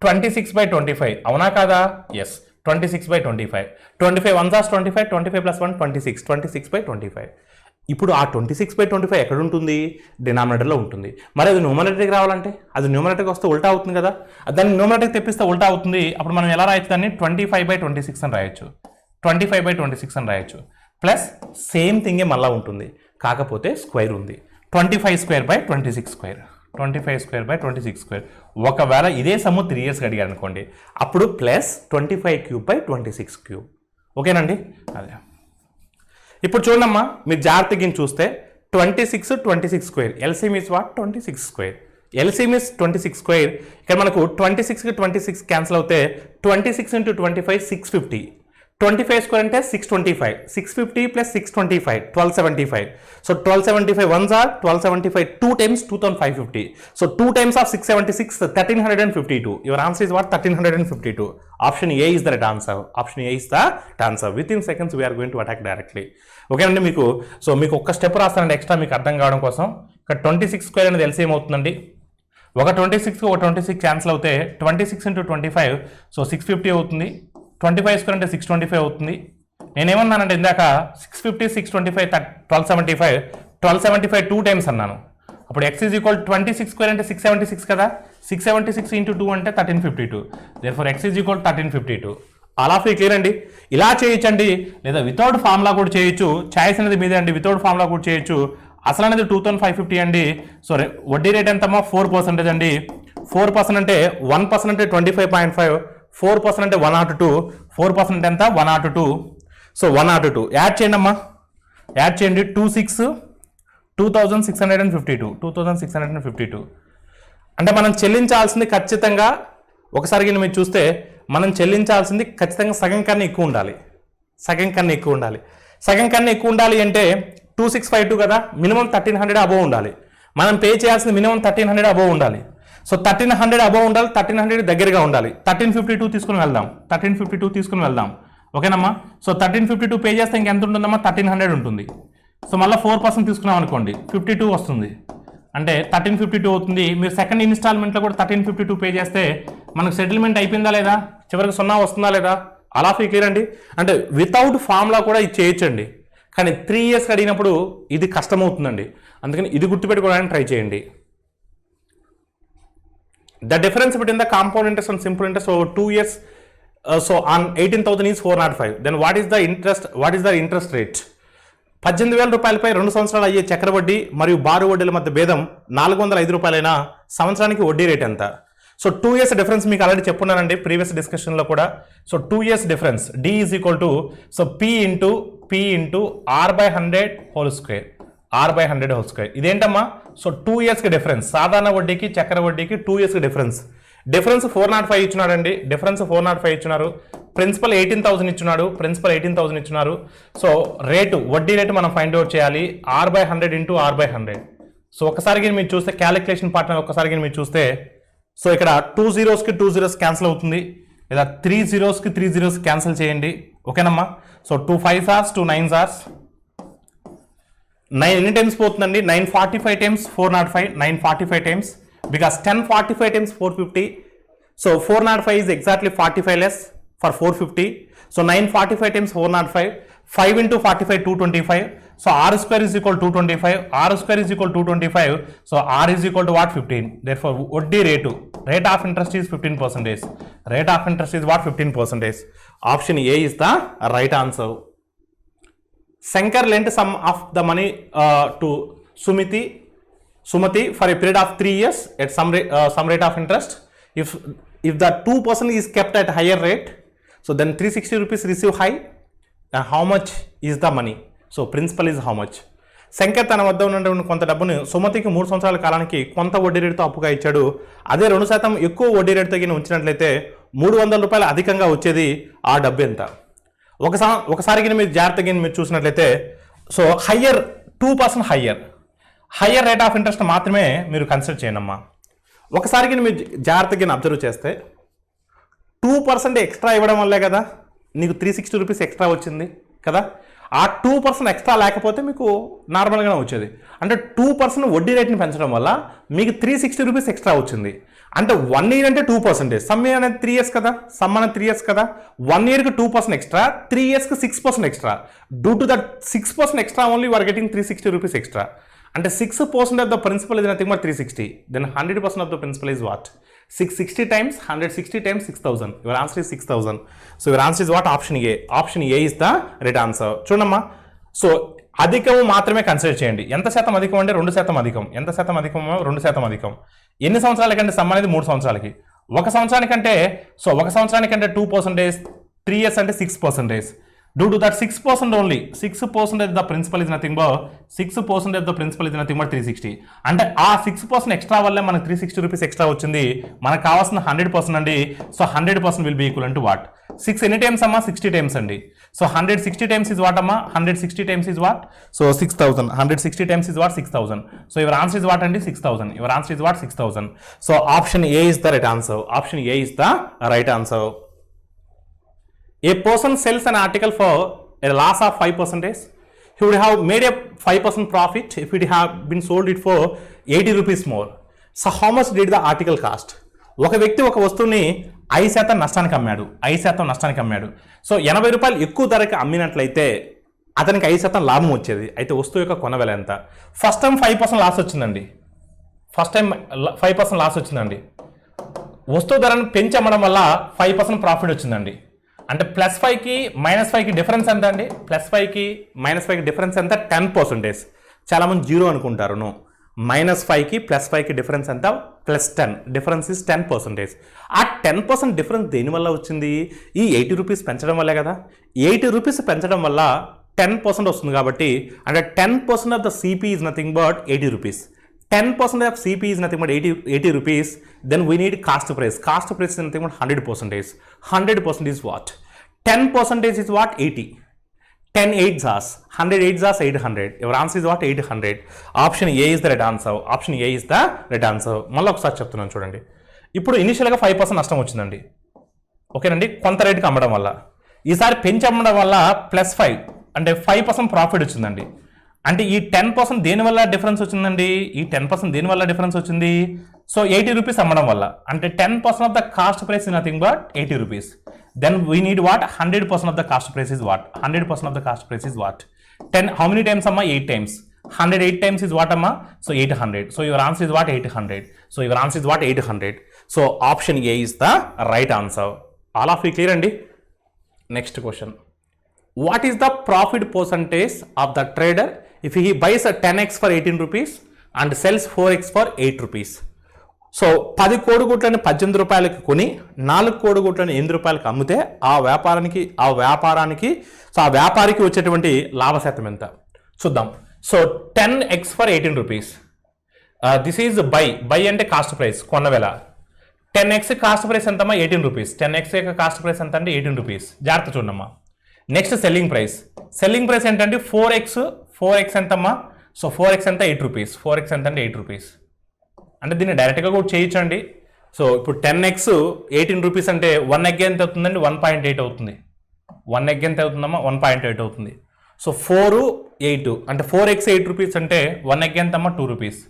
26/25, అవునా కదా? ఎస్, 26/25. 25 1s are 25, 25 + 1 26, 26/25. ఇప్పుడు ఆ 26/25 ఎక్కడ ఉంటుంది? డినామినేటర్లో ఉంటుంది. మరి అది న్యూమరేటర్కి రావాలంటే, అది న్యూమరేటర్కి వస్తే ఉల్టా అవుతుంది కదా, దాన్ని న్యూమరేటర్కి తెప్పిస్తే ఉల్టా అవుతుంది. అప్పుడు మనం ఎలా రాయొచ్చు దాన్ని? 25/26 అని రాయొచ్చు, 25/26 అని రాయొచ్చు. ప్లస్ సేమ్ థింగే మళ్ళీ ఉంటుంది, కాకపోతే స్క్వేర్ ఉంది. 25² 25² ఒకవేళ ఇదే సమ్ము 3 years అడిగారు అనుకోండి, అప్పుడు ప్లస్ 25³ ఓకేనండి. అదే ఇప్పుడు చూడమ్మా, మీరు జాగ్రత్తగా చూస్తే 26² LCM is what? 26². LCM is 26². ఇక్కడ మనకు 26కి 26 క్యాన్సిల్ అవుతే 26 × 25 650. 25² అంటే 625. 650 + 625 1275. So 1275 1s are 1275 2 times 2550. So 2 times of 676 1352. Your answer is what? 1352. Option A is the right answer. Option A is the right answer. Within seconds we are going to attack directly. Okay అండి. మీకు ఒక్క step రాస్తానండి extra మీకు అర్థం కావడం కోసం. ఇక్కడ 26² అనేది LCM అవుతుందండి. ఒక 26 ఒక 26 క్యాన్సిల్ అవుతే 26 × 25 సో 650 అవుతుంది. 25² అంటే 625 అవుతుంది. నేనేమన్నానంటే ఇందాక 650 625 1275 1275 2 times అన్నాను. అప్పుడు x ఈజ్ ఈక్వల్ 26² అంటే 676 కదా, 676 × 2 అంటే 1352. Therefore x is equal 1352. All of you clear అండి. ఇలా చేయొచ్చండి, లేదా వితౌట్ ఫార్ములా కూడా చేయొచ్చు. చాయిస్ అనేది మీదే అండి, వితౌట్ ఫార్ములా కూడా చేయొచ్చు. అసలు అనేది 2550 అండి. సో వడ్డీ రేట్ ఎంతమ్మా? 4% అండి. 4% అంటే 1% అంటే 25.5, 4% అంటే 102, 4% ఎంత? 102. సో 102 యాడ్ చేయండి అమ్మా, యాడ్ చేయండి. 2652 అంటే మనం చెల్లించాల్సింది ఖచ్చితంగా, ఒకసారి మీరు చూస్తే మనం చెల్లించాల్సింది ఖచ్చితంగా సగం కన్నా ఎక్కువ ఉండాలి. సగం కన్నా ఎక్కువ ఉండాలి అంటే 2652 కదా, మినిమం 1300 అబోవ్ ఉండాలి. మనం పే చేయాల్సింది మినిమం 1300 అబోవ్ ఉండాలి. సో 1300 అబోవ్ ఉండాలి, 1300 దగ్గరగా ఉండాలి. 1352 తీసుకుని వెళ్దాం. ఓకేనమ్మా. సో 1352 పే చేస్తే ఇంకెంత ఉంటుందమ్మా? 1300 ఉంటుంది. సో మళ్ళీ 4% తీసుకున్నాం అనుకోండి, 52 వస్తుంది, అంటే 1352 అవుతుంది. మీరు సెకండ్ ఇన్స్టాల్మెంట్లో కూడా 1352 పే చేస్తే మనకు సెటిల్మెంట్ అయిపోయిందా లేదా, చివరికి 0 వస్తుందా లేదా? అలా క్లియర్ అండి. అంటే వితౌట్ ఫార్ములా కూడా ఇది చేయొచ్చండి, కానీ 3 years అడిగినప్పుడు ఇది కష్టమవుతుందండి. అందుకని ఇది గుర్తుపెట్టుకోవడానికి ట్రై చేయండి. The difference between the compound interest and simple interest over 2 years, so on 18,000 is 405. Then what is the interest rate? 18,000 రూపాయలపై 2 సంవత్సరాలు అయ్యే చక్రవడ్డీ మరియు బారు వడ్డీల మధ్య భేదం 405 రూపాయలైనా సంవత్సరానికి వడ్డీ రేట్ ఎంత? సో 2 years డిఫరెన్స్ మీకు ఆల్రెడీ చెప్పున్నానండి ప్రీవియస్ డిస్కషన్లో కూడా. So 2 years difference D is equal to so P into R/100 whole square, R/100 whole square. ఇదేంటమ్మా? సో 2 yearsకి డిఫరెన్స్, సాధారణ వడ్డీకి చక్ర వడ్డీకి 2 yearsకి డిఫరెన్స్ 405 ఇచ్చినాడండి. డిఫరెన్స్ 405 ఇచ్చినారు. ప్రిన్సిపల్ 18,000 ఇచ్చినారు. సో వడ్డీ రేటు మనం ఫైండ్ అవుట్ చేయాలి. R/100 into R/100. సో ఒకసారి మీరు చూస్తే క్యాలిక్యులేషన్ పార్ట్నర్ ఒకసారి మీరు చూస్తే, సో ఇక్కడ 2 zeros కి 2 zeros క్యాన్సిల్ అవుతుంది, లేదా 3 zeros కి 3 zeros క్యాన్సిల్ చేయండి. ఓకేనమ్మా. So 2 5s are 2 9s are 9 ఎన్ని టైమ్స్ పోతుందండి? 945 times 405, 945 times, because 1045 times 450. So 405 is exactly 45 less for 450. So 945 times 405, 5 into 45 225. So R square is equal to 225. R square is equal to 225. So R is equal to what? 15. Therefore వడ్డీ rate, rate of interest is 15%. Rate of interest is what? 15%. Option A is the right answer. Shankar lent some of the money to Sumati for a period of 3 years at some rate of interest. If the 2% is kept at higher rate, so then 360 rupees receive high. How much is the money? So principal is how much? Shankar తన వద్ద ఉన్నటువంటి కొంత డబ్బును సుమతికి 3 సంవత్సరాల కాలానికి కొంత వడ్డీ రేటుతో అప్పుగా ఇచ్చాడు. అదే 2% ఎక్కువ వడ్డీ రేటుతో ఉంచినట్లయితే 300 రూపాయలు అధికంగా వచ్చేది. ఆ డబ్బు ఎంత? ఒకసారి మీరు జాగ్రత్తగా మీరు చూసినట్లయితే so higher 2% higher rate of interest మాత్రమే మీరు కన్సిడర్ చేయండి అమ్మా. ఒకసారికి మీరు జాగ్రత్తగా అబ్జర్వ్ చేస్తే 2% ఎక్స్ట్రా ఇవ్వడం వల్లే కదా నీకు 360 రూపీస్ ఎక్స్ట్రా వచ్చింది కదా. ఆ 2% ఎక్స్ట్రా లేకపోతే మీకు నార్మల్గానే వచ్చేది. అంటే 2% వడ్డీ రేట్ని పెంచడం వల్ల మీకు 360 రూపీస్ ఎక్స్ట్రా వచ్చింది. అంటే 1 ఇయర్ అంటే 2%, సమ్ ఇయర్ అనేది 3 ఇయర్స్ కదా, సమ్ అనేది 3 ఇయర్స్ కదా. 1 ఇయర్కి 2% ఎక్స్ట్రా, 3 ఇయర్స్కి 6% extra. Due to that 6% extra only you are getting 360 rupees extra. అంటే 6% of the principal is nothing but 360. Then 100% of the principal is what? 660 times 160 times 6000. Your answer is 6000. So your answer is what? Option A. Option A is the right answer. చూడమ్మా, so అధికము మాత్రమే consider చేయండి. ఎంత శాతం అధికం అంటే 2% అధికం. ఎంత శాతం అధికమో 2% అధికం. ఎన్ని సంవత్సరాలకంటే సమ్ అనేది 3 సంవత్సరాలకి. ఒక సంవత్సరానికంటే 2%, 3 ఇయర్స్ అంటే 6%. Due to that 6% only, 6% of the principal is nothing but 6% of the principal is nothing but 360. అంటే ఆ 6% ఎక్స్ట్రా వల్లే మనకు 360 రూపీస్ ఎక్స్ట్రా వచ్చింది. మనకు కావాల్సిన 100% అండి. So 100% will be equal to what? 6 ఎన్ని టైమ్స్ అమ్మా? 60 టైమ్స్ అండి. సో 160 టైమ్స్ ఇస్ వాట్ అమ్మా? 160 times is what? So 6000. 160 times is what? 6000. So your answer is what అండి? 6000. Your answer is what? 6000. So option A is the right answer. Option A is the right answer. A person sells an article for a loss of 5%. He would have made a 5% profit if it had been sold it for 80 rupees more. So how much did the article cost? ఒక వ్యక్తి ఒక వస్తువుని 5% నష్టానికి అమ్మాడు. 5% నష్టానికి అమ్మాడు. So 80 రూపాయలు ఎక్కువ ధరకి అమ్మినట్లయితే అతనికి 5% లాభం వచ్చేది. అయితే వస్తువు యొక్క కొన వెల ఎంత? ఫస్ట్ టైం 5% లాస్ వచ్చిందండి. 5% లాస్ వచ్చిందండి. వస్తువు ధరను పెంచి అమ్మడం వల్ల 5% ప్రాఫిట్ వచ్చిందండి. అంటే +5కి -5కి డిఫరెన్స్ ఎంత అండి? +5కి -5కి డిఫరెన్స్ ఎంత? 10%. చాలామంది 0 అనుకుంటారు. నో, -5కి +5కి డిఫరెన్స్ ఎంత? +10. Difference is 10%. ఆ 10% డిఫరెన్స్ దేనివల్ల వచ్చింది? ఈ 80 రూపీస్ పెంచడం వల్లే కదా. 80 రూపీస్ పెంచడం వల్ల 10% వస్తుంది కాబట్టి, అంటే 10% of the CP is nothing but 80 rupees. 10% of CP is nothing but 80 rupees. Then we need cost price. Cost price is nothing but 100%. 100% is what? 10% is what? 80. 10 8s are 100 8s are 800. Your answer is what? 800. Option A is the right answer. Option A is the right answer. మళ్ళీ ఒకసారి చెప్తున్నాను చూడండి. ఇప్పుడు ఇనిషియల్గా 5% నష్టం వచ్చిందండి. ఓకేనండి, కొంత రేటుకి అమ్మడం వల్ల. ఈసారి పెంచి అమ్మడం వల్ల +5 అంటే 5% ప్రాఫిట్ వచ్చిందండి. అంటే ఈ 10% దేనివల్ల డిఫరెన్స్ వచ్చిందండి? ఈ 10% దేనివల్ల డిఫరెన్స్ వచ్చింది? సో 80 రూపీస్ అమ్మడం వల్ల. అంటే 10% of the cost price is nothing but 80 rupees. Then we need what? 100% of the cost price is what? 100% of the cost price is what? 10 how many times అమ్మా? 8 times. 108 times is what అమ్మా? So 800. So your answer is what? 800. So your answer is what? 800. So option A is the right answer. All of you clear అండి? Next question. What is the profit percentage of the trader if he buys a 10x for 18 rupees and sells 4x for 8 rupees? So 10 కోడిగుడ్లను 18 రూపాయలకి కొని 4 కోడిగుడ్లను 8 రూపాయలకి అమ్మితే ఆ వ్యాపారికి వచ్చేటువంటి లాభ శాతం ఎంత? చూద్దాం. So 10x for 18 rupees. This is by అంటే కాస్ట్ ప్రైస్, కొన్న వెల. 10x కాస్ట్ ప్రైస్ ఎంతమ్మా? 18 రూపీస్. 10x యొక్క కాస్ట్ ప్రైస్ ఎంత అంటే 18 రూపీస్. జాగ్రత్త చూడమ్మా. నెక్స్ట్ సెల్లింగ్ ప్రైస్ ఏంటంటే 4x ఎంతమ్మా? సో 4x ఎంత? 8 రూపీస్. 4x ఎంత అంటే 8 రూపీస్. అంటే దీన్ని డైరెక్ట్గా కూడా చేయించండి. సో ఇప్పుడు 10x 18 రూపీస్ అంటే 1 ఎగ్ ఎంత అవుతుందండి? 1.8 అవుతుంది. 1 ఎగ్ ఎంత అవుతుందమ్మా? 1.8 అవుతుంది. సో 4 8 అంటే 4x 8 రూపీస్ అంటే 1 ఎగ్ ఎంతమ్మా? 2 రూపీస్.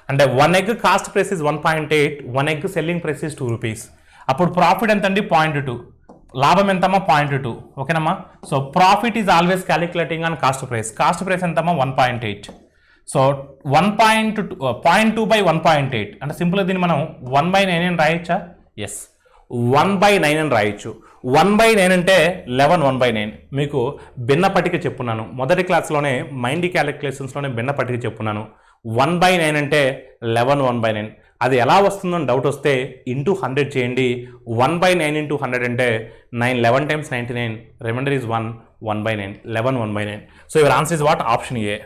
అంటే 1 egg cost price is 1.8, 1 egg selling price is 2 rupees. అప్పుడు ప్రాఫిట్ ఎంత అండి? 0.2. లాభం ఎంతమ్మా? 0.2. ఓకేనమ్మా. So profit is always calculating on cost price. Cost price ఎంతమ్మా? 1.8. సో 0.2 by 1.8 అంటే సింపుల్గా దీన్ని మనం 1/9 అని రాయొచ్చా? ఎస్, 1/9 అని రాయొచ్చు. 1/9 అంటే 11 1/9. మీకు భిన్న పట్టిక చెప్పున్నాను మొదటి క్లాస్లోనే, మైండ్ క్యాలిక్యులేషన్స్లోనే భిన్న పట్టిక చెప్పున్నాను. 1/9 అంటే 11 1/9. అది ఎలా వస్తుందో డౌట్ వస్తే ఇంటూ 100 చేయండి. 1/9 ఇంటూ 100 అంటే 9 11 times 99. Remainder is 1 1/9. 11 1/9. So your answer is what? Option A.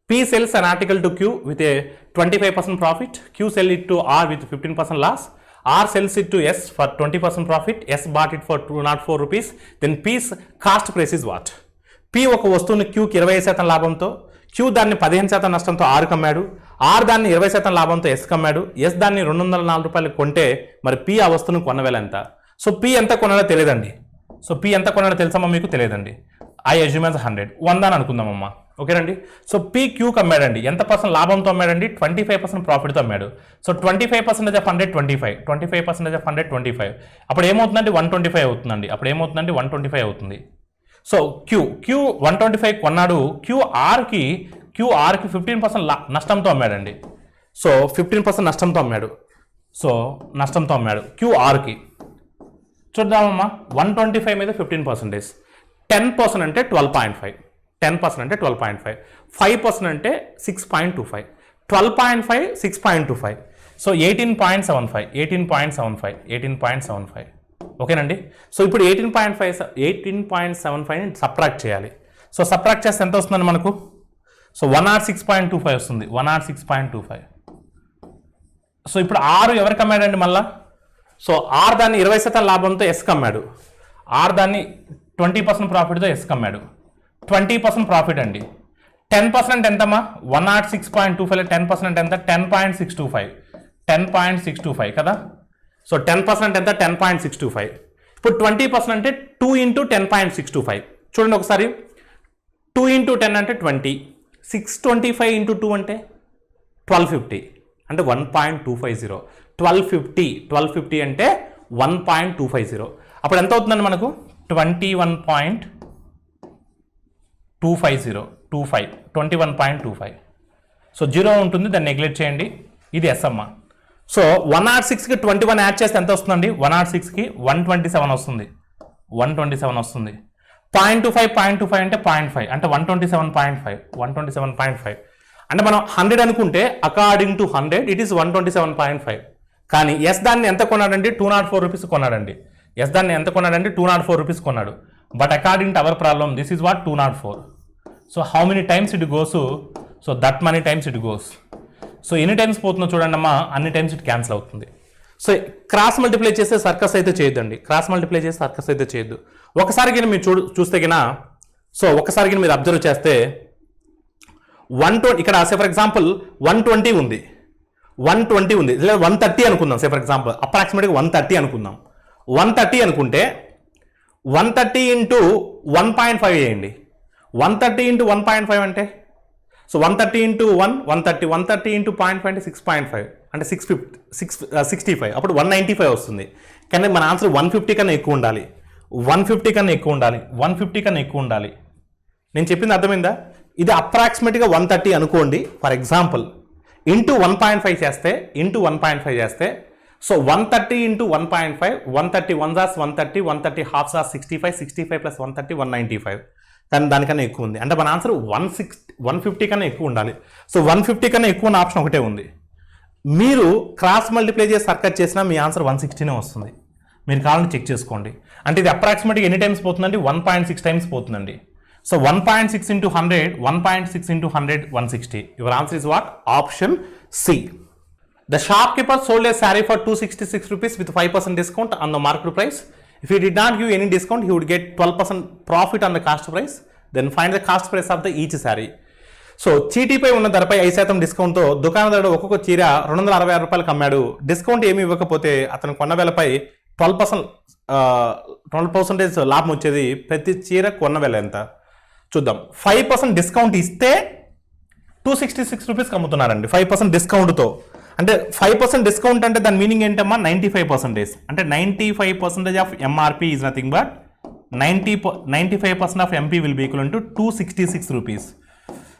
P sells an article to Q with a 25% profit. Q sell it to R with 15% loss. R sells it to S for 20% profit. S bought it for 204 rupees. Then P's cost price is what? P ఒక వస్తువుని Qకి 20% లాభంతో, Q దాన్ని 15% నష్టంతో Rకి అమ్మాడు. R దాన్ని 20% లాభంతో Sకి అమ్మాడు. S దాన్ని 204 రూపాయలు కొంటే మరి P ఆ వస్తువుని కొన్న వేల ఎంత? సో P ఎంత కొనాలో తెలియదండి. సో P ఎంత కొనాలో తెలుసమ్మా మీకు? తెలియదండి. I assume as 100 100 అని అనుకుందామమ్మా. ఓకేనండి. సో P Qకి అమ్మాడండి. ఎంత పర్సెంట్ లాభంతో అమ్మాడండి? 25% ప్రాఫిట్తో అమ్మాడు. So 25% of 100 25, 25% of 100 25. అప్పుడు ఏమవుతుందండి? 125 అవుతుందండి. అప్పుడు ఏమవుతుందండి? 125 అవుతుంది. సో Q 125 కొన్నాడు. Qrకి 15% నష్టంతో అమ్మాడండి. సో 15% నష్టంతో అమ్మాడు. సో నష్టంతో అమ్మాడు Qrకి. చూద్దామమ్మా. 125 మీద 15%, 10% అంటే 12.5, 10% అంటే 12.5, 5% అంటే 6.25, 12.5 6.25, సో 18.75, 18.75, 18.75. ఓకేనండి. సో ఇప్పుడు 18.75ని సబ్ట్రాక్ట్ చేయాలి. సో సబ్ట్రాక్ట్ చేస్తే ఎంత వస్తుందండి మనకు? సో 106.25 వస్తుంది. 106.25. సో ఇప్పుడు ఆరు ఎవరికి అమ్మాడండి మళ్ళా? సో ఆర్ దాన్ని 20% లాభంతో ఎస్కి అమ్మాడు. ఆర్ దాన్ని 20% ప్రాఫిట్తో ఎస్కి అమ్మాడు. 20% ప్రాఫిట్ అండి. 10% ఎంతమ్మా? 106.25లో 10% ఎంత? 10.625, 10.625 కదా. సో 10% ఎంత? 10.625. ఇప్పుడు 20% అంటే 2 into 10.625. చూడండి ఒకసారి. 2 into 10 అంటే 20, 625 into 2 అంటే 1250, అంటే 1.250. 1250 అంటే 1.250. అప్పుడు ఎంత అవుతుందండి మనకు? 21.25. సో 0 ఉంటుంది, దాన్ని నెగ్లెక్ట్ చేయండి. ఇది ఎస్ అమ్మ. సో 106కి 21 యాడ్ చేస్తే ఎంత వస్తుందండి? 106కి 127 వస్తుంది. 127 వస్తుంది. 0.25 అంటే 0.5, అంటే 127.5, 127.5. అంటే మనం 100 అనుకుంటే అకార్డింగ్ టు 100 ఇట్ ఈస్ 127.5. కానీ ఎస్ దాన్ని ఎంత కొన్నాడండి? 204 రూపీస్ కొన్నాడండి. ఎస్ దాన్ని ఎంత కొన్నాడండి? 204 రూపీస్ కొన్నాడు. But according to our problem this is what? 204. So how many times it goes? So that money times it goes. So ఎన్ని టైమ్స్ పోతుందో చూడండి అమ్మా, అన్ని టైమ్స్ ఇట్ క్యాన్సిల్ అవుతుంది. సో క్రాస్ మల్టిప్లై చేస్తే సర్కస్ అయితే చేయొద్దండి. క్రాస్ మల్టిప్లై చేస్తే సర్కస్ అయితే చేయొద్దు. ఒకసారి కింద మీరు చూస్తే కినా, సో ఒకసారి కింద మీరు అబ్జర్వ్ చేస్తే 120 ఇక్కడ సే ఫర్ ఎగ్జాంపుల్ 120 ఉంది, 120 ఉంది, లేదా 130 అనుకుందాం. సే ఫర్ ఎగ్జాంపుల్ అప్రాక్సిమేట్గా 130 అనుకుందాం. 130 అనుకుంటే 130 ఇంటూ 1.5 వేయండి. 130 ఇంటూ 1.5 అంటే సో 130 ఇంటూ 130, 130 ఇంటూ 0.5 అంటే 6.5, అంటే 65. అప్పుడు 195 వస్తుంది. కానీ మన ఆన్సర్ 150 కన్నా ఎక్కువ ఉండాలి. 150 కన్నా ఎక్కువ ఉండాలి. 150 కన్నా ఎక్కువ ఉండాలి. నేను చెప్పింది అర్థమైందా? ఇది అప్రాక్సిమేట్గా 130 అనుకోండి ఫర్ ఎగ్జాంపుల్. ఇంటూ 1.5 చేస్తే, ఇంటూ 1.5 చేస్తే, సో 130 ఇంటూ 1.5, 130 1 జాస్ 130, 130 హాఫ్ జాస్ 65, 65 ప్లస్ 130 195. కానీ దానికన్నా ఎక్కువ ఉంది. అంటే మన ఆన్సర్ 150 కన్నా ఎక్కువ ఉండాలి. సో 150 కన్నా ఎక్కువ ఉన్న ఆప్షన్ ఒకటే ఉంది. మీరు క్రాస్ మల్టిప్లై చేసి సర్కట్ చేసినా మీ ఆన్సర్ 160నే వస్తుంది. మీరు కావాలని చెక్ చేసుకోండి. అంటే ఇది అప్రాక్సిమేట్గా ఎన్ని టైమ్స్ పోతుందండి? 1.6 టైమ్స్ పోతుందండి. So 1.6 into 100, 1.6 into 100, 160. Your answer is what? Option C. The shopkeeper sold a saree for 266 rupees with 5% discount on the market price. If he did not give any discount, he would get 12% profit on the cost price. Then find the cost price of the each saree. So చీటీపై ఉన్న ధరపై 5% డిస్కౌంట్తో దుకాణదారుడు ఒక్కొక్క చీర 266 రూపాయలకు అమ్మాడు. Discount ఏమి ఇవ్వకపోతే అతను కొన్న వేలపై 12% లాభం వచ్చేది. ప్రతి చీర కొన్న వేల ఎంత చూద్దాం. 5% డిస్కౌంట్ ఇస్తే 266 రూపీస్కి అమ్ముతున్నారండి 5% డిస్కౌంట్తో. అంటే 5% డిస్కౌంట్ అంటే దాని మీనింగ్ ఏంటమ్మా? 95%. అంటే 95% of MRP is nothing but 95% of MP will be equal to 266 rupees.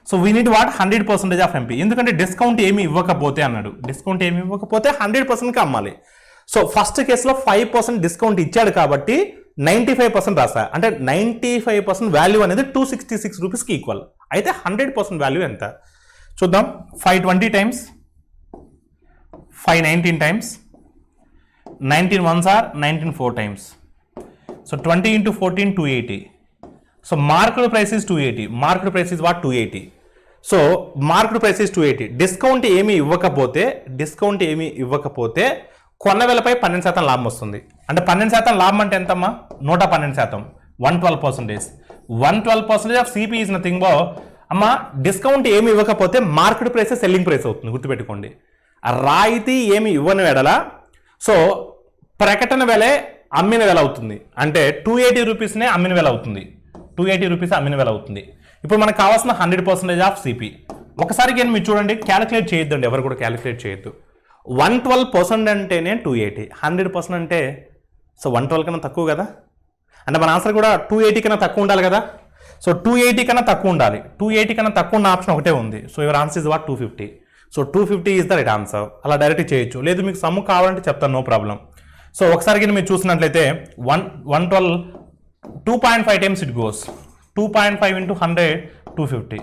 So we need what? 100% of MP. ఎందుకంటే డిస్కౌంట్ ఏమి ఇవ్వకపోతే అన్నాడు. డిస్కౌంట్ ఏమి ఇవ్వకపోతే 100%కి అమ్మాలి. సో ఫస్ట్ కేసులో 5% డిస్కౌంట్ ఇచ్చాడు కాబట్టి 95% రాసా. అంటే 95% వాల్యూ అనేది 266 రూపీస్కి ఈక్వల్. అయితే 100% వాల్యూ ఎంత చూద్దాం. 520 times, 519 times, 19 ones are 19 4 times. So 20 into 14, 280. So market price is 280. Market price is what? 280. So market price is 280. Discount ఏమీ ఇవ్వకపోతే కొన్న వేలపై 12% లాభం వస్తుంది. అంటే 12% లాభం అంటే ఎంతమ్మా? 112%, 112%. 112% ఆఫ్ సిపి ఈజ్ నథింగ్ బో అమ్మా. డిస్కౌంట్ ఏమి ఇవ్వకపోతే మార్కెట్ ప్రైస్ సెల్లింగ్ ప్రైస్ అవుతుంది, గుర్తుపెట్టుకోండి. రాయితీ ఏమి ఇవ్వని వేళ సో ప్రకటన వెలే అమ్మిన వేల అవుతుంది. అంటే 280 రూపీస్నే అమ్మిన వేల అవుతుంది, 280 రూపీస్ అమ్మిన వేల అవుతుంది. ఇప్పుడు మనకు కావాల్సిన 100% ఆఫ్ సిపి. ఒకసారి కానీ మీరు చూడండి, క్యాలిక్యులేట్ చేయొద్దండి, ఎవరు కూడా క్యాలిక్యులేట్ చేయొద్దు. 112% అంటేనే 280, 100% అంటే సో 112 కన్నా తక్కువ కదా. అంటే మన ఆన్సర్ కూడా 280 కన్నా తక్కువ ఉండాలి కదా. సో 280 కన్నా తక్కువ ఉండాలి. 280 కన్నా తక్కువ ఉన్న ఆప్షన్ ఒకటే ఉంది. So your answer is what 250. So 250 is the right answer. అలా డైరెక్ట్ చేయొచ్చు, లేదు మీకు సమ్ కావాలంటే చెప్తాను, నో ప్రాబ్లం. సో ఒకసారి కానీ మీరు చూసినట్లయితే 112 2.5 times it goes, 2.5 into 100 250.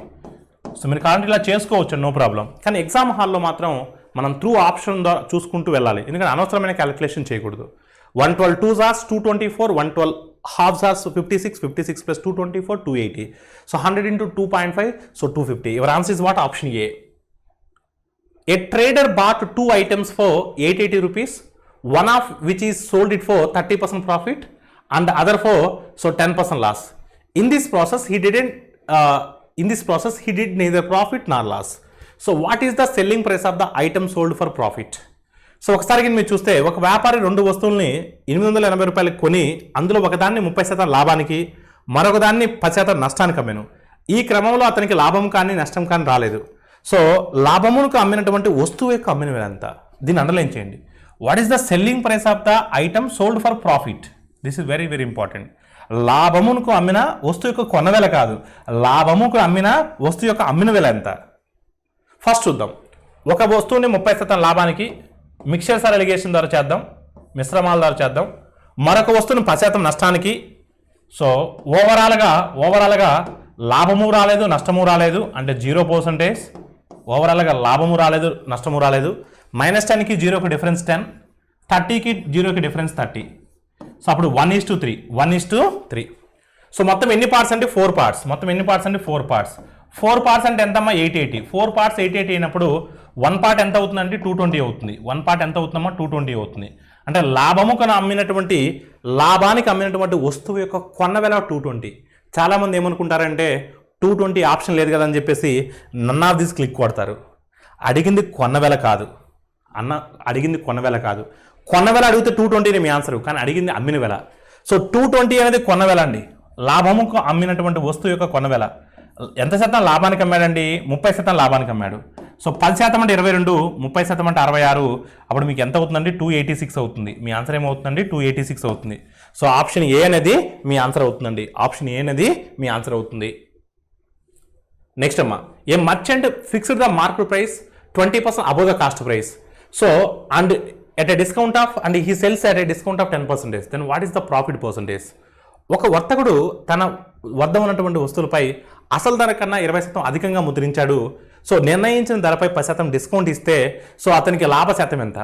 So మీరు కావాలంటే ఇలా చేసుకోవచ్చు, నో ప్రాబ్లం. కానీ ఎగ్జామ్ హాల్లో మాత్రం మనం త్రూ ఆప్షన్ ద్వారా చూసుకుంటూ వెళ్ళాలి, ఎందుకంటే అనవసరమైన క్యాలిక్యులేషన్ చేయకూడదు. 112 2s are 224, 112 halves are 56, 56 plus 224 280. So 100 into 2.5, so 250. Your answer is what? Option A. A trader bought 2 items for 880 rupees, one of which is sold it for 30% profit and the other for so 10% loss. In this process he did neither profit nor loss. So what is the selling price of the item sold for profit? So ఒకసారి మీరు చూస్తే ఒక వ్యాపారి 2 వస్తువుల్ని 880 రూపాయలకి కొని అందులో ఒకదాన్ని 30% లాభానికి మరొక దాన్ని 10% నష్టానికి అమ్మాను. ఈ క్రమంలో అతనికి లాభం కానీ నష్టం కానీ రాలేదు. సో లాభమునకు అమ్మినటువంటి వస్తువు యొక్క అమ్మిన వేల ఎంత? దీన్ని అండర్లైన్ చేయండి. What is the selling price of the item sold for profit? This is very very important. లాభమునకు అమ్మిన వస్తువు యొక్క కొన్న వేల కాదు, లాభముకు అమ్మిన వస్తువు యొక్క అమ్మిన వేల ఎంత? ఫస్ట్ చూద్దాం. ఒక వస్తువుని 30% లాభానికి మిక్చర్ సార్ ఎలిగేషన్ ద్వారా చేద్దాం, మిశ్రమాల ద్వారా చేద్దాం. మరొక వస్తువుని 10% నష్టానికి. సో ఓవరాల్గా లాభము రాలేదు నష్టము రాలేదు అంటే 0%. ఓవరాల్గా లాభము రాలేదు నష్టము రాలేదు. -10కి 0కి డిఫరెన్స్ 10, 30కి 0కి డిఫరెన్స్ 30. సో అప్పుడు 1:3, 1:3. సో మొత్తం ఎన్ని పార్ట్స్ అంటే 4 పార్ట్స్. మొత్తం ఎన్ని పార్ట్స్ అంటే 4 పార్ట్స్. 4 పార్ట్స్ అంటే ఎంతమ్మా? 880. 4 పార్ట్స్ 880 అయినప్పుడు 1 పార్ట్ ఎంత అవుతుందంటే 220 అవుతుంది. 1 పార్ట్ ఎంత అవుతుందమ్మా? 220 అవుతుంది. అంటే లాభానికి అమ్మినటువంటి వస్తువు యొక్క కొన్న వేల 220. చాలామంది ఏమనుకుంటారంటే 220 ఆప్షన్ లేదు కదా అని చెప్పేసి నన్ ఆఫ్ దిస్ క్లిక్ కొడతారు. అడిగింది కొన్న వేల కాదు కొన్న వేల అడిగితే 220 మీ ఆన్సర్, కానీ అడిగింది అమ్మిన వేల. సో 220 అనేది కొన్న వేల అండి. లాభముకు అమ్మినటువంటి వస్తువు యొక్క కొన్న వేల. ఎంత శాతం లాభానికి అమ్మాడండి? 30% లాభానికి అమ్మాడు. సో 10% అంటే 22, 30% అంటే 66. అప్పుడు మీకు ఎంత అవుతుందండి? 286 అవుతుంది. మీ ఆన్సర్ ఏమవుతుందండి? 286 అవుతుంది. సో ఆప్షన్ ఏ అనేది మీ ఆన్సర్ అవుతుందండి. నెక్స్ట్ అమ్మా, a merchant fixed the market price 20% above the cost price. So and at a discount of and he sells at a discount of 10%. Then what is the profit percentage? ఒక వర్తకుడు తన వద్ద ఉన్నటువంటి వస్తువులపై అసలు ధర కన్నా 20% అధికంగా ముద్రించాడు. సో నిర్ణయించిన ధరపై 10% డిస్కౌంట్ ఇస్తే సో అతనికి లాభ శాతం ఎంత?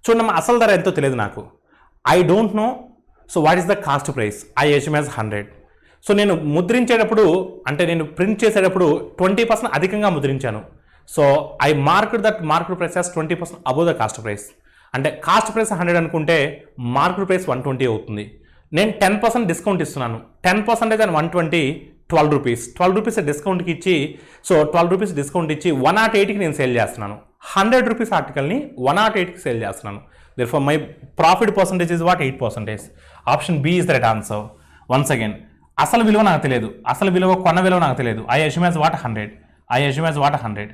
చూడమ్మా, అసలు ధర ఎంతో తెలియదు నాకు, I don't know. So what is the cost price? I assume as 100. So నేను ముద్రించేటప్పుడు అంటే నేను ప్రింట్ చేసేటప్పుడు 20% అధికంగా ముద్రించాను. So I market that market price as 20% above the cost price. అంటే కాస్ట్ ప్రైస్ 100 అనుకుంటే మార్కెట్ ప్రైస్ 120 అవుతుంది. నేను 10% డిస్కౌంట్ ఇస్తున్నాను. 10% అని 120, 12 రూపీస్. 12 రూపీస్ డిస్కౌంట్కి ఇచ్చి సో 12 రూపీస్ డిస్కౌంట్ ఇచ్చి 108కి నేను సేల్ చేస్తున్నాను. 100 రూపీస్ ఆర్టికల్ని 108కి సేల్ చేస్తున్నాను. therefore my profit percentage is what? 8%. Option B is the right answer. Once again, అసలు విలువ నాకు తెలియదు, అసలు విలువ కొన్న విలువ నాకు తెలియదు. I assume as what 100.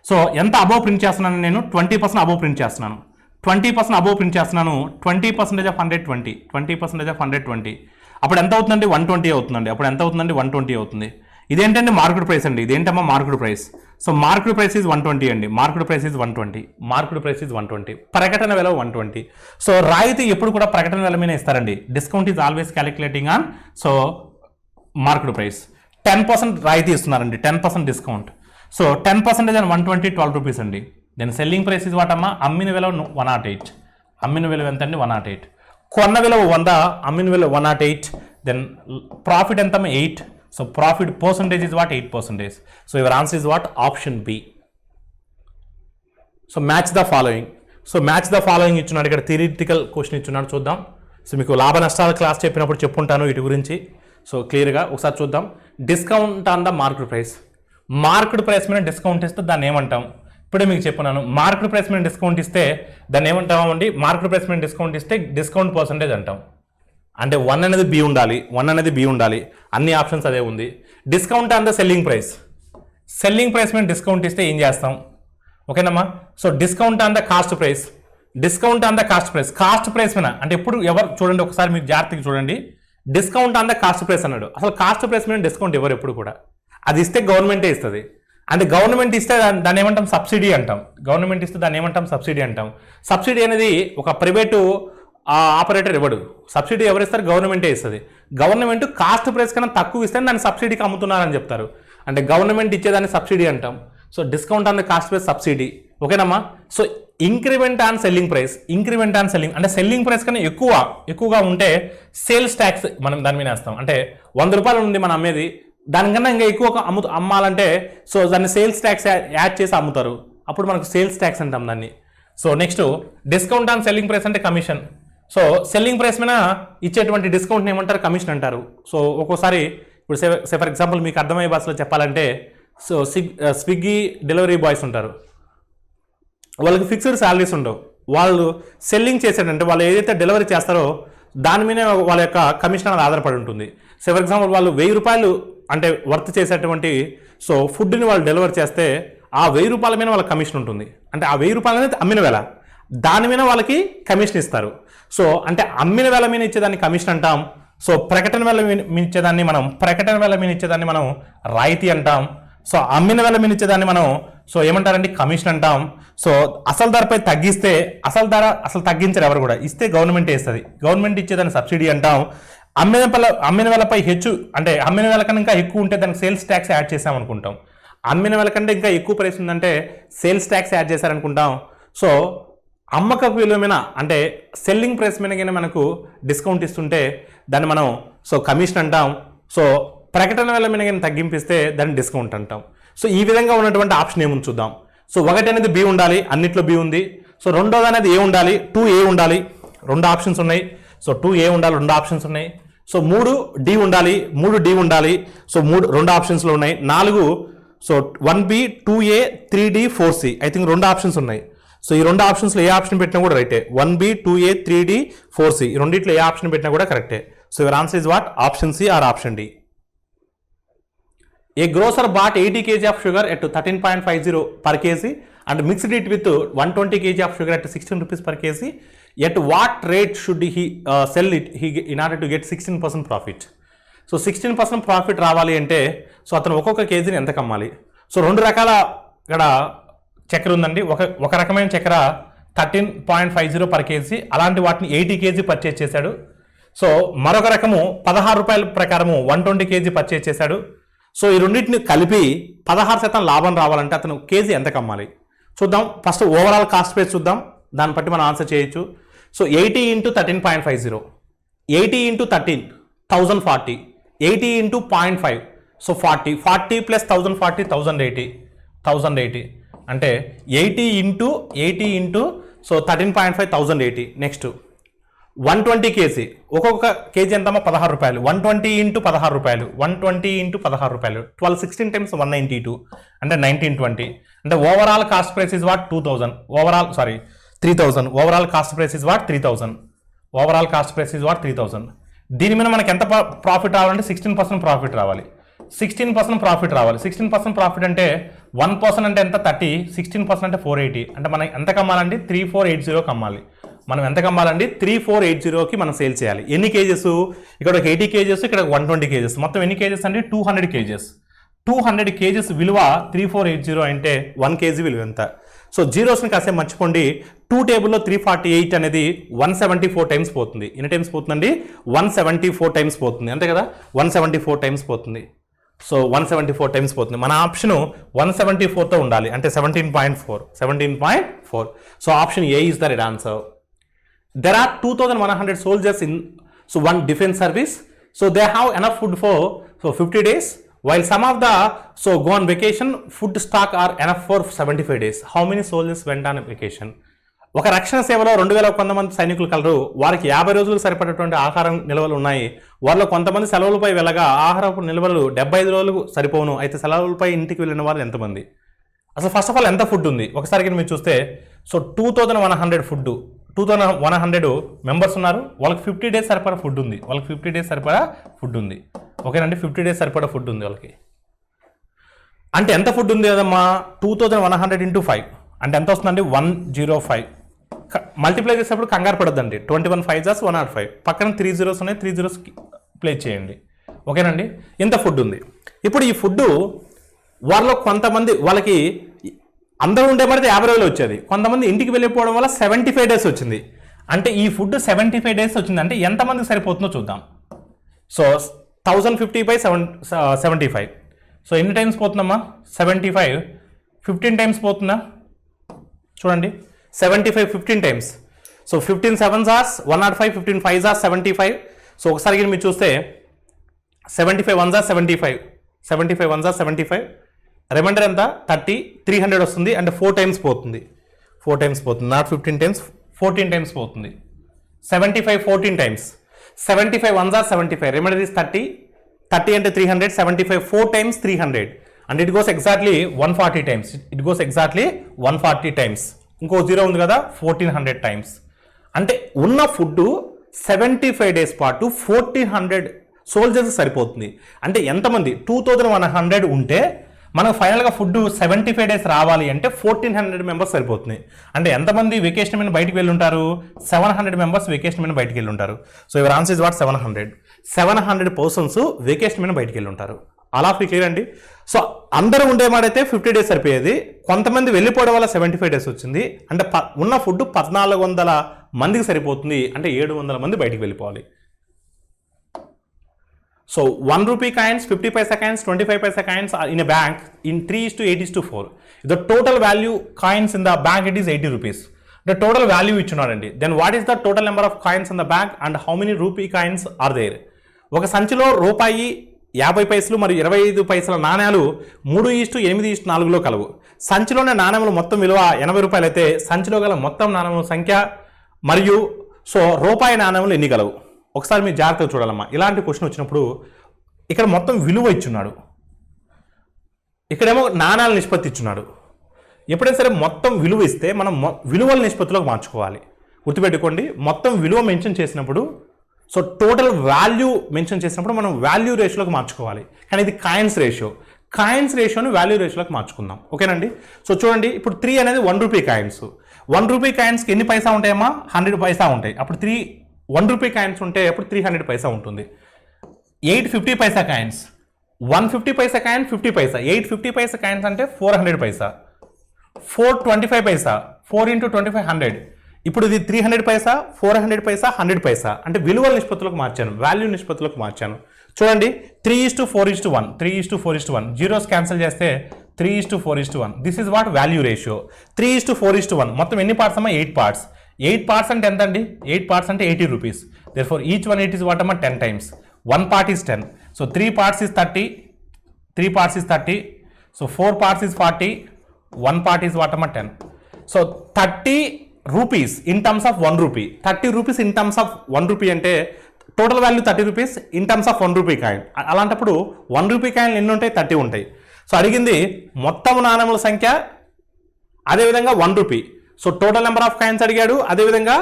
So ఎంత అబోవ్ ప్రింట్ చేస్తున్నాను నేను? 20% అబోవ్ ప్రింట్ చేస్తున్నాను. 20% అబోవ్ ప్రింట్ చేస్తున్నాను. 20% ఆఫ్ 120, 20% ఆఫ్ 120. అప్పుడు ఎంత అవుతుందండి? 120 అవుతుందండి. అప్పుడు ఎంత అవుతుందండి? 120 అవుతుంది. ఇదేంటంటే మార్కెట్ ప్రైస్ అండి. ఇదేంటమ్మా? Market price. So market price is 120 అండి. Market price is 120. ప్రకటన విలువ 120. సో రాయితీ ఎప్పుడు కూడా ప్రకటన విలువ మీద ఇస్తారండి. Discount is always calculating on so market price. 10% రాయితీ ఇస్తున్నారండి, 10% డిస్కౌంట్. సో 10% అని 120, 12 రూపీస్ అండి. Then selling price is what అమ్మా? అమ్మిన విలువ 108. అమ్మిన విలువ ఎంత అండి? 108. కొన్న విలువ 100, అమ్మిన విలువ 108. దెన్ ప్రాఫిట్ ఎంతమ్మా? 8. So profit percentage is what? 8%. So your answer is what? Option B. So match the following. So match the following ఇచ్చున్నాడు ఇక్కడ, థియరిటికల్ క్వశ్చన్ ఇచ్చున్నాడు, చూద్దాం. సో మీకు లాభ నష్టాల క్లాస్ చెప్పినప్పుడు చెప్పుంటాను వీటి గురించి. సో క్లియర్గా ఒకసారి చూద్దాం. Discount on the market price. Market price మీద డిస్కౌంట్ ఇస్తే దాన్ని ఏమంటాం? ఇప్పుడే మీకు చెప్పినాను, మార్కెట్ ప్రైస్ మీద డిస్కౌంట్ ఇస్తే దాన్ని ఏమంటామండి? మార్కెట్ ప్రైస్ మీద డిస్కౌంట్ ఇస్తే డిస్కౌంట్ పర్సంటేజ్ అంటాం. అంటే 1 అనేది బి ఉండాలి, 1 అనేది బి ఉండాలి, అన్ని ఆప్షన్స్ అదే ఉంది. Discount on the selling price. Selling price మీద డిస్కౌంట్ ఇస్తే ఏం చేస్తాం? ఓకేనమ్మా. So discount on the cost price. Discount on the cost price. Cost price మీద అంటే ఎప్పుడు ఎవరు చూడండి, ఒకసారి మీరు జాగ్రత్తగా చూడండి. Discount on the cost price అన్నాడు. అసలు కాస్ట్ ప్రైస్ మీద డిస్కౌంట్ ఎవరు ఎప్పుడు కూడా, అది ఇస్తే గవర్నమెంటే ఇస్తుంది. అంటే గవర్నమెంట్ ఇస్తే దాన్ని ఏమంటాం? సబ్సిడీ అంటాం. గవర్నమెంట్ ఇస్తే దాన్ని ఏమంటాం? సబ్సిడీ అంటాం. సబ్సిడీ అనేది ఒక ప్రైవేటు ఆపరేటర్ ఇవ్వడు. సబ్సిడీ ఎవరు ఇస్తారు? గవర్నమెంటే ఇస్తుంది. గవర్నమెంట్ కాస్ట్ ప్రైస్ కన్నా తక్కువ ఇస్తే దాన్ని సబ్సిడీకి అమ్ముతున్నారని చెప్తారు. అంటే గవర్నమెంట్ ఇచ్చేదాన్ని సబ్సిడీ అంటాం. So discount on the cost price subsidy. ఓకేనమ్మా. So increment on selling price. Increment on selling అంటే సెల్లింగ్ ప్రైస్ కన్నా ఎక్కువగా ఉంటే సేల్స్ ట్యాక్స్ మనం దాని మీద వేస్తాం. అంటే 100 రూపాయలు ఉంది మనం అమ్మేది, దానికన్నా ఇంకా ఎక్కువ అమ్మాలంటే సో దాన్ని సేల్స్ ట్యాక్స్ యాడ్ చేసి అమ్ముతారు, అప్పుడు మనకు సేల్స్ ట్యాక్స్ అంటాం దాన్ని. So next discount on selling price అంటే కమిషన్. సో సెల్లింగ్ ప్రైస్ మీద ఇచ్చేటువంటి డిస్కౌంట్ని ఏమంటారు? కమిషన్ అంటారు. సో ఒక్కోసారి ఇప్పుడు ఫర్ ఎగ్జాంపుల్ మీకు అర్థమయ్యే భాషలో చెప్పాలంటే, సో స్విగ్గీ డెలివరీ బాయ్స్ ఉంటారు, వాళ్ళకి ఫిక్స్డ్ శాలరీస్ ఉండవు. వాళ్ళు సెల్లింగ్ చేసేటంటే వాళ్ళు ఏదైతే డెలివరీ చేస్తారో దాని మీద వాళ్ళ యొక్క కమిషన్ అనేది ఆధారపడి ఉంటుంది. సో ఫర్ ఎగ్జాంపుల్ వాళ్ళు 1000 రూపాయలు అంటే వర్త్ చేసేటువంటి సో ఫుడ్ని వాళ్ళు డెలివరీ చేస్తే ఆ 1000 రూపాయల మీద వాళ్ళకి కమిషన్ ఉంటుంది. అంటే ఆ 1000 రూపాయలు అనేది అమ్మిన వేళ, దాని మీద వాళ్ళకి కమిషన్ ఇస్తారు. సో అంటే అమ్మిన వేళ మీద ఇచ్చేదాన్ని కమిషన్ అంటాం. సో ప్రకటన వేళ మీద ఇచ్చేదాన్ని మనం రాయితీ అంటాం. సో అమ్మిన వేళ మీద ఇచ్చేదాన్ని మనం సో ఏమంటారండి? కమిషన్ అంటాం. సో అసలు ధరపై తగ్గిస్తే అసలు తగ్గించరు ఎవరు కూడా, ఇస్తే గవర్నమెంట్ ఇస్తుంది. గవర్నమెంట్ ఇచ్చేదాన్ని సబ్సిడీ అంటాం. అమ్మిన వేళపై అంటే అమ్మిన వేళ కన్నా ఇంకా ఎక్కువ ఉంటే దానికి సేల్స్ ట్యాక్స్ యాడ్ చేసాం అనుకుంటాం. అమ్మిన వేళ కంటే ఇంకా ఎక్కువ ప్రైస్ ఉందంటే సేల్స్ ట్యాక్స్ యాడ్ చేశారనుకుంటాం. సో అమ్మకపు విలువ మీద అంటే సెల్లింగ్ ప్రైస్ మీద మనకు డిస్కౌంట్ ఇస్తుంటే దాన్ని మనం సో కమిషన్ అంటాం. సో ప్రకటన వేళ మీద తగ్గింపిస్తే దాన్ని డిస్కౌంట్ అంటాం. సో ఈ విధంగా ఉన్నటువంటి ఆప్షన్ ఏముంది చూద్దాం. సో 1 అనేది బి ఉండాలి, అన్నిట్లో బి ఉంది. సో 2వ అనేది ఏ ఉండాలి, 2A ఉండాలి, 2 ఆప్షన్స్ ఉన్నాయి. సో 2A ఉండాలి, 2 ఆప్షన్స్ ఉన్నాయి. సో 3D ఉండాలి, 3D ఉండాలి. సో 2 ఆప్షన్స్లో ఉన్నాయి. 4 so 1B 2A 3D 4C I think 2 options ఉన్నాయి. సో ఈ 2 ఆప్షన్స్లో ఏ ఆప్షన్ పెట్టినా కూడా రైటే. 1B 2A 3D 4C ఈ రెండిట్లో ఏ ఆప్షన్ పెట్టినా కూడా కరెక్టే. So your answer is what? Option C or option D. A grocer bought 80 kg of sugar at 13.50 per kg and mixed it with 120 kg of sugar at 16 rupees per kg. At what rate should he sell it in order to get 16% profit? So 16% profit రావాలి అంటే so అతను ఒక్కొక్క కేజీని ఎంత కమ్మాలి? So 2 రకాల ఇక్కడ చక్కెర ఉందండి. ఒక రకమైన చక్కెర 13.50 per kg, అలాంటి వాటిని 80 kg పర్చేజ్ చేశాడు. సో మరొక రకము 16 రూపాయల ప్రకారము 120 kg పర్చేజ్ చేశాడు. సో ఈ రెండింటిని కలిపి 16% లాభం రావాలంటే అతను కేజీ ఎంత కమ్మాలి చూద్దాం. ఫస్ట్ ఓవరాల్ కాస్ట్ ప్రైస్ చూద్దాం, దాన్ని బట్టి మనం ఆన్సర్ చేయొచ్చు. So 80 into 13.50, 80 into 13 1040, 80 into 0.5 so 40 plus 1040 1080 అంటే 80 into సో 13.5 1080. నెక్స్ట్ 120 కేజీ, ఒక్కొక్క కేజీ ఎంతమ్మా? 16 రూపాయలు. 120 into 16 రూపాయలు, 120 into 16 రూపాయలు, 16 times 192 అంటే 1920. అంటే overall cost price is what? 3000. 3000. Overall cost price is what? 3000. దీని మీద మనకి ఎంత ప్రాఫిట్ రావాలంటే 16% ప్రాఫిట్ రావాలి. 16% ప్రాఫిట్ అంటే 1% అంటే ఎంత? 30. 16% అంటే 480. అంటే మనం ఎంత కమ్మాలండి? 3480 కమ్మాలి. మనం ఎంత కమ్మాలండి? 3480కి మనం సేల్ చేయాలి. ఎన్ని కేజెస్? ఇక్కడ ఒక 80 కేజెస్, ఇక్కడ 120 కేజెస్, మొత్తం ఎన్ని కేజెస్ అండి? 200 కేజెస్. 200 కేజెస్ విలువ 3480 అంటే 1 కేజీ విలువ ఎంత? సో జీరోస్ని కాసేపు మర్చిపోండి. 2 టేబుల్లో 348 అనేది 174 టైమ్స్ పోతుంది. ఎన్ని టైమ్స్ పోతుందండి? 174 టైమ్స్ పోతుంది, అంతే కదా? 174 టైమ్స్ పోతుంది. సో 174 టైమ్స్ పోతుంది. మన ఆప్షన్ 174తో ఉండాలి, అంటే 17.4. So option A is the right answer. There are 2100 soldiers in one defense service. So they have enough food for 50 days, while some of the go on vacation, food stock are enough for 75 days. How many soldiers went on vacation? ఒక రక్షణ సేవలో 2000 కొంతమంది సైనికులు colour. వారికి 50 రోజులకు సరిపడేటువంటి ఆహారం నిల్వలు ఉన్నాయి. వారిలో కొంతమంది సెలవులపై వెళ్ళగా ఆహారపు నిల్వలు 75 రోజులకు సరిపోను. అయితే సెలవులపై ఇంటికి వెళ్ళిన వారు ఎంతమంది? అసలు ఫస్ట్ ఆఫ్ ఆల్ ఎంత ఫుడ్ ఉంది ఒకసారి మీరు చూస్తే, 2100 ఫుడ్, 2100 మెంబర్స్ ఉన్నారు. వాళ్ళకి 50 డేస్ సరిపడా ఫుడ్ ఉంది. ఓకేనండి, 50 డేస్ సరిపడా ఫుడ్ ఉంది వాళ్ళకి. అంటే ఎంత ఫుడ్ ఉంది కదమ్మా? 2100 into 5 అంటే ఎంత వస్తుందండి? 105. మల్టిప్లై చేసేటప్పుడు కంగారు పడద్దండి. 21 5s 105. పక్కన 3 zeros ఉన్నాయి, 3 zeros ప్లే చేయండి. ఓకేనండి, ఇంత ఫుడ్ ఉంది. ఇప్పుడు ఈ ఫుడ్ వాళ్ళలో కొంతమంది, వాళ్ళకి అందరూ ఉండే పడితే 50 రోజులు వచ్చేది, కొంతమంది ఇంటికి వెళ్ళిపోవడం వల్ల 75 డేస్ వచ్చింది. అంటే ఈ ఫుడ్ 75 డేస్ వచ్చింది అంటే ఎంతమందికి సరిపోతుందో చూద్దాం. సో 1050/75. సో ఎన్ని టైమ్స్ పోతుందమ్మా? 75 15 టైమ్స్ పోతుందా? చూడండి, 75 15 times. So 15 7s are 105, 15 5s are 75. So ఒకసారి మీరు చూస్తే 75 1s are 75, 75 1s are 75. Reminder ఎంత? 30, 300 వస్తుంది. అంటే 4 టైమ్స్ పోతుంది, నాట్ 15 టైమ్స్, 14 టైమ్స్ పోతుంది. 75 14 times, 75 1s are 75. Remainder is 30 అంటే 300, 75 4 times 300. And it goes exactly 140 times. ఇంకో 0 ఉంది కదా, 1400 టైమ్స్. అంటే ఉన్న ఫుడ్ 75 డేస్ పాటు 1400 సోల్జర్స్ సరిపోతుంది. అంటే ఎంతమంది? 2100 ఉంటే మనకు ఫైనల్గా ఫుడ్ 75 డేస్ రావాలి అంటే 1400 మెంబర్స్ సరిపోతుంది. అంటే ఎంతమంది వెకేషన్ మీద బయటికి వెళ్ళి ఉంటారు? 700 మెంబర్స్ వెకేషన్ మీద బయటికి వెళ్ళి ఉంటారు. So your answer is what? 700 persons vacation మీద బయటికి వెళ్ళి ఉంటారు. అలా క్లియర్ అండి. సో అందరూ ఉండేమాడైతే 50 డేస్ సరిపోయేది, కొంతమంది వెళ్ళిపోవడం వల్ల 75 డేస్ వచ్చింది. అంటే ఉన్న ఫుడ్ 1400 మందికి సరిపోతుంది. అంటే 700 మంది బయటికి వెళ్ళిపోవాలి. So 1 rupee coins, 50 paisa coins, 25 paisa coins are in a bank in 3:8:4. The total value coins in the bank, it is 80 rupees. The total value ఇచ్చున్నారండి. Then what is the total number of coins in the bank and how many rupee coins are there? ఒక సంచిలో రూపాయి 50 పైసలు మరియు 25 పైసల నాణ్యాలు 3:8:4లో కలవు. సంచిలోని నాణ్యముల మొత్తం విలువ 80 రూపాయలు అయితే సంచిలో గల మొత్తం నాణ్యముల సంఖ్య మరియు రూపాయి నాణ్యములు ఎన్ని కలవు? ఒకసారి మీరు జాగ్రత్తగా చూడాలమ్మా. ఇలాంటి క్వశ్చన్ వచ్చినప్పుడు ఇక్కడ మొత్తం విలువ ఇచ్చున్నాడు, ఇక్కడేమో నాణ్యాల నిష్పత్తి ఇచ్చున్నాడు. ఎప్పుడైనా సరే మొత్తం విలువ ఇస్తే మనం విలువల నిష్పత్తిలోకి మార్చుకోవాలి. గుర్తుపెట్టుకోండి, మొత్తం విలువ మెన్షన్ చేసినప్పుడు, సో టోటల్ వాల్యూ మెన్షన్ చేసినప్పుడు మనం వాల్యూ రేషియోలోకి మార్చుకోవాలి. కానీ ఇది కాయిన్స్ రేషియోని వాల్యూ రేషియోలోకి మార్చుకుందాం. ఓకేనండి. సో చూడండి, ఇప్పుడు 3 అనేది 1 రూపీ కాయిన్స్. 1 రూపీ కాయిన్స్కి ఎన్ని పైసా ఉంటాయమ్మా? 100 పైసా ఉంటాయి. అప్పుడు 1 రూపీ కాయిన్స్ ఉంటే అప్పుడు 300 పైసా ఉంటుంది. 8 50 పైసా కాయిన్స్, 150 పైసా కాయిన్ 50 పైసా, 8 50 పైసా కాయిన్స్ అంటే 400 పైసా, 4 25 పైసా, 4 × 25 100. ఇప్పుడు ఇది 300 పైసా, 400 పైసా, 100 పైసా. అంటే విలువల నిష్పత్తులకు మార్చాను, వాల్యూ నిష్పత్తులకు మార్చాను. చూడండి, 3:4:1, 3:4:1. జీరోస్ క్యాన్సిల్ చేస్తే 3:4:1. This is what? Value ratio. 3:4:1. మొత్తం ఎన్ని పార్ట్స్ అమ్మా? 8 పార్ట్స్. 8 పార్ట్స్ అంటే ఎంత అండి? 8 పార్ట్స్ అంటే 80 rupees. Therefore each one 8 is what అమ్మా? 10 times. 1 part is 10. So 3 parts is 30. 3 parts is 30. So 4 parts is 40. 1 part is what amma? 10. So 30 rupees in terms of 1 rupee. 30 rupees in terms of 1 rupee అంటే total value 30 rupees in terms of 1 rupee coin. అలాంటప్పుడు 1 rupee కాయిన్లు ఎన్ని ఉంటాయి? 30 ఉంటాయి. So అడిగింది మొత్తం నాణ్యముల సంఖ్య, అదేవిధంగా 1 rupee. So total number of coins అడిగాడు, అదేవిధంగా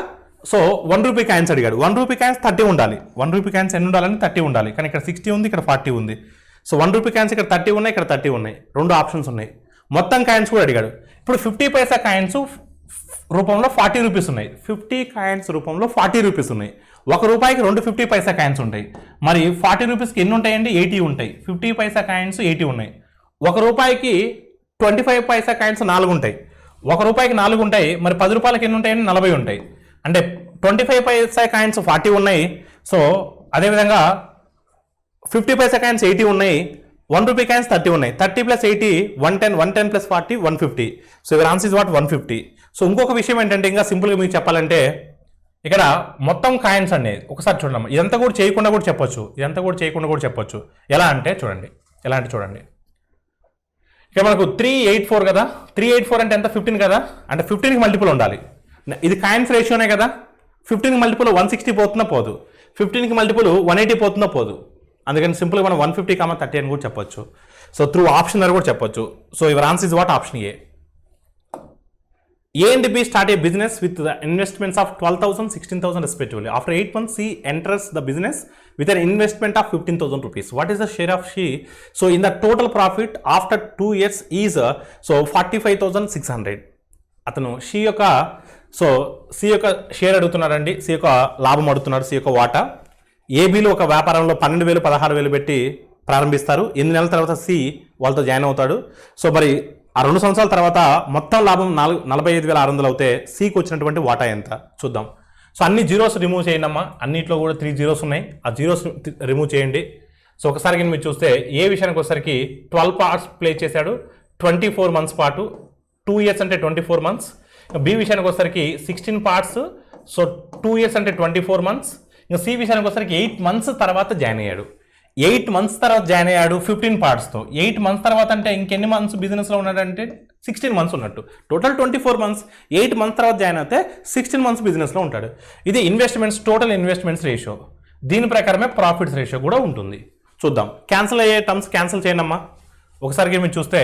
1 రూపీ కాయిన్స్ అడిగాడు. 1 రూపీ కాయిన్స్ 30 ఉండాలి. 1 రూపీ కాయిన్స్ ఎన్ని ఉండాలని? 30 ఉండాలి. కానీ ఇక్కడ 60 ఉంది, ఇక్కడ 40 ఉంది. సో 1 రూపీ కాయిన్స్ ఇక్కడ 30 ఉన్నాయి, ఇక్కడ 30 ఉన్నాయి. 2 ఆప్షన్స్ ఉన్నాయి. మొత్తం కాయిన్స్ కూడా అడిగాడు. ఇప్పుడు 50 పైసా కాయిన్స్ రూపంలో 40 రూపీస్ ఉన్నాయి. 50 కాయిన్స్ రూపంలో 40 రూపీస్ ఉన్నాయి. 1 రూపాయికి 2 50 పైసా కాయిన్స్ ఉంటాయి. మరి 40 రూపీస్కి ఎన్ని ఉంటాయండి? 80 ఉంటాయి. 50 పైసా కాయిన్స్ 80 ఉన్నాయి. 1 రూపాయికి 25 పైసా కాయిన్స్ 4 ఉంటాయి. 1 రూపాయికి 4 ఉంటాయి. మరి 10 రూపాయలకి ఎన్ని ఉంటాయండి? 40 ఉంటాయి. అంటే 25 పైసా కాయిన్స్ 40 ఉన్నాయి. సో అదేవిధంగా 50 పైసా కాయిన్స్ 80 ఉన్నాయి. 1 రూపీ కాయిన్స్ 30 ఉన్నాయి. 30 + 80 110, 110 + 40 150. So your answer is what? 150. So ఇంకొక విషయం ఏంటంటే, ఇంకా సింపుల్గా మీకు చెప్పాలంటే, ఇక్కడ మొత్తం కాయిన్స్ అండి ఒకసారి చూడండి, ఇదంతా కూడా చేయకుండా కూడా చెప్పొచ్చు. ఎలా అంటే చూడండి, ఇక్కడ మనకు 384 కదా, 384 అంటే ఎంత, 15 కదా, అంటే 15కి మల్టిపుల్ ఉండాలి. ఇది కాయిన్స్ రేషియోనే కదా, 15కి మల్టిపుల్ 160 పోతుందో పోదు, 15కి మల్టిపుల్ 180 పోతుందో పోదు. అందుకని సింపుల్గా మనం 150, 30 అని కూడా చెప్పొచ్చు. సో త్రూ ఆప్షన్ ద్వారా కూడా చెప్పొచ్చు. So your answer is what, option A. A and B start a business with the investments of 12,000, 16,000 respectively. After 8 months, C enters the business with an investment of 15,000 rupees. What is the share of she? So in the total profit after 2 years is 45,600. అతను C యొక్క share అడుగుతున్నారండి, C యొక్క లాభం అడుగుతున్నారు, C యొక్క వాటా. ఏబీలో ఒక వ్యాపారంలో 12,000, 16,000 పెట్టి ప్రారంభిస్తారు. 8 నెలల తర్వాత C వాళ్ళతో జాయిన్ అవుతాడు. సో మరి ఆ 2 సంవత్సరాల తర్వాత మొత్తం లాభం 45,600 అవుతే సికి వచ్చినటువంటి వాటా ఎంత చూద్దాం. సో అన్ని జీరోస్ రిమూవ్ చేయండి అమ్మా, అన్నింటిలో కూడా 3 జీరోస్ ఉన్నాయి, ఆ జీరోస్ రిమూవ్ చేయండి. సో ఒకసారి మీరు చూస్తే ఏ విషయానికి వచ్చేసరికి 12 పార్ట్స్ ప్లే చేశాడు, 24 మంత్స్ పాటు, 2 ఇయర్స్ అంటే 24 మంత్స్. బి విషయానికి వచ్చేసరికి 16 పార్ట్స్, సో 2 ఇయర్స్ అంటే 24 మంత్స్. ఇంకా సి విషయానికి వచ్చేసరికి 8 మంత్స్ తర్వాత జాయిన్ అయ్యాడు. 8 మంత్స్ తర్వాత జాయిన్ అయ్యాడు 15 పార్ట్స్తో. 8 మంత్స్ తర్వాత అంటే ఇంకెన్ని మంత్స్ బిజినెస్లో ఉన్నాడంటే 16 మంత్స్ ఉన్నట్టు. టోటల్ 24 మంత్స్, 8 మంత్స్ తర్వాత జాయిన్ అయితే 16 మంత్స్ బిజినెస్లో ఉంటాడు. ఇది ఇన్వెస్ట్మెంట్స్, టోటల్ ఇన్వెస్ట్మెంట్స్ రేషియో. దీని ప్రకారమే ప్రాఫిట్స్ రేషియో కూడా ఉంటుంది. చూద్దాం, క్యాన్సిల్ అయ్యే టర్మ్స్ క్యాన్సిల్ చేయండి అమ్మా. ఒకసారికి మీరు చూస్తే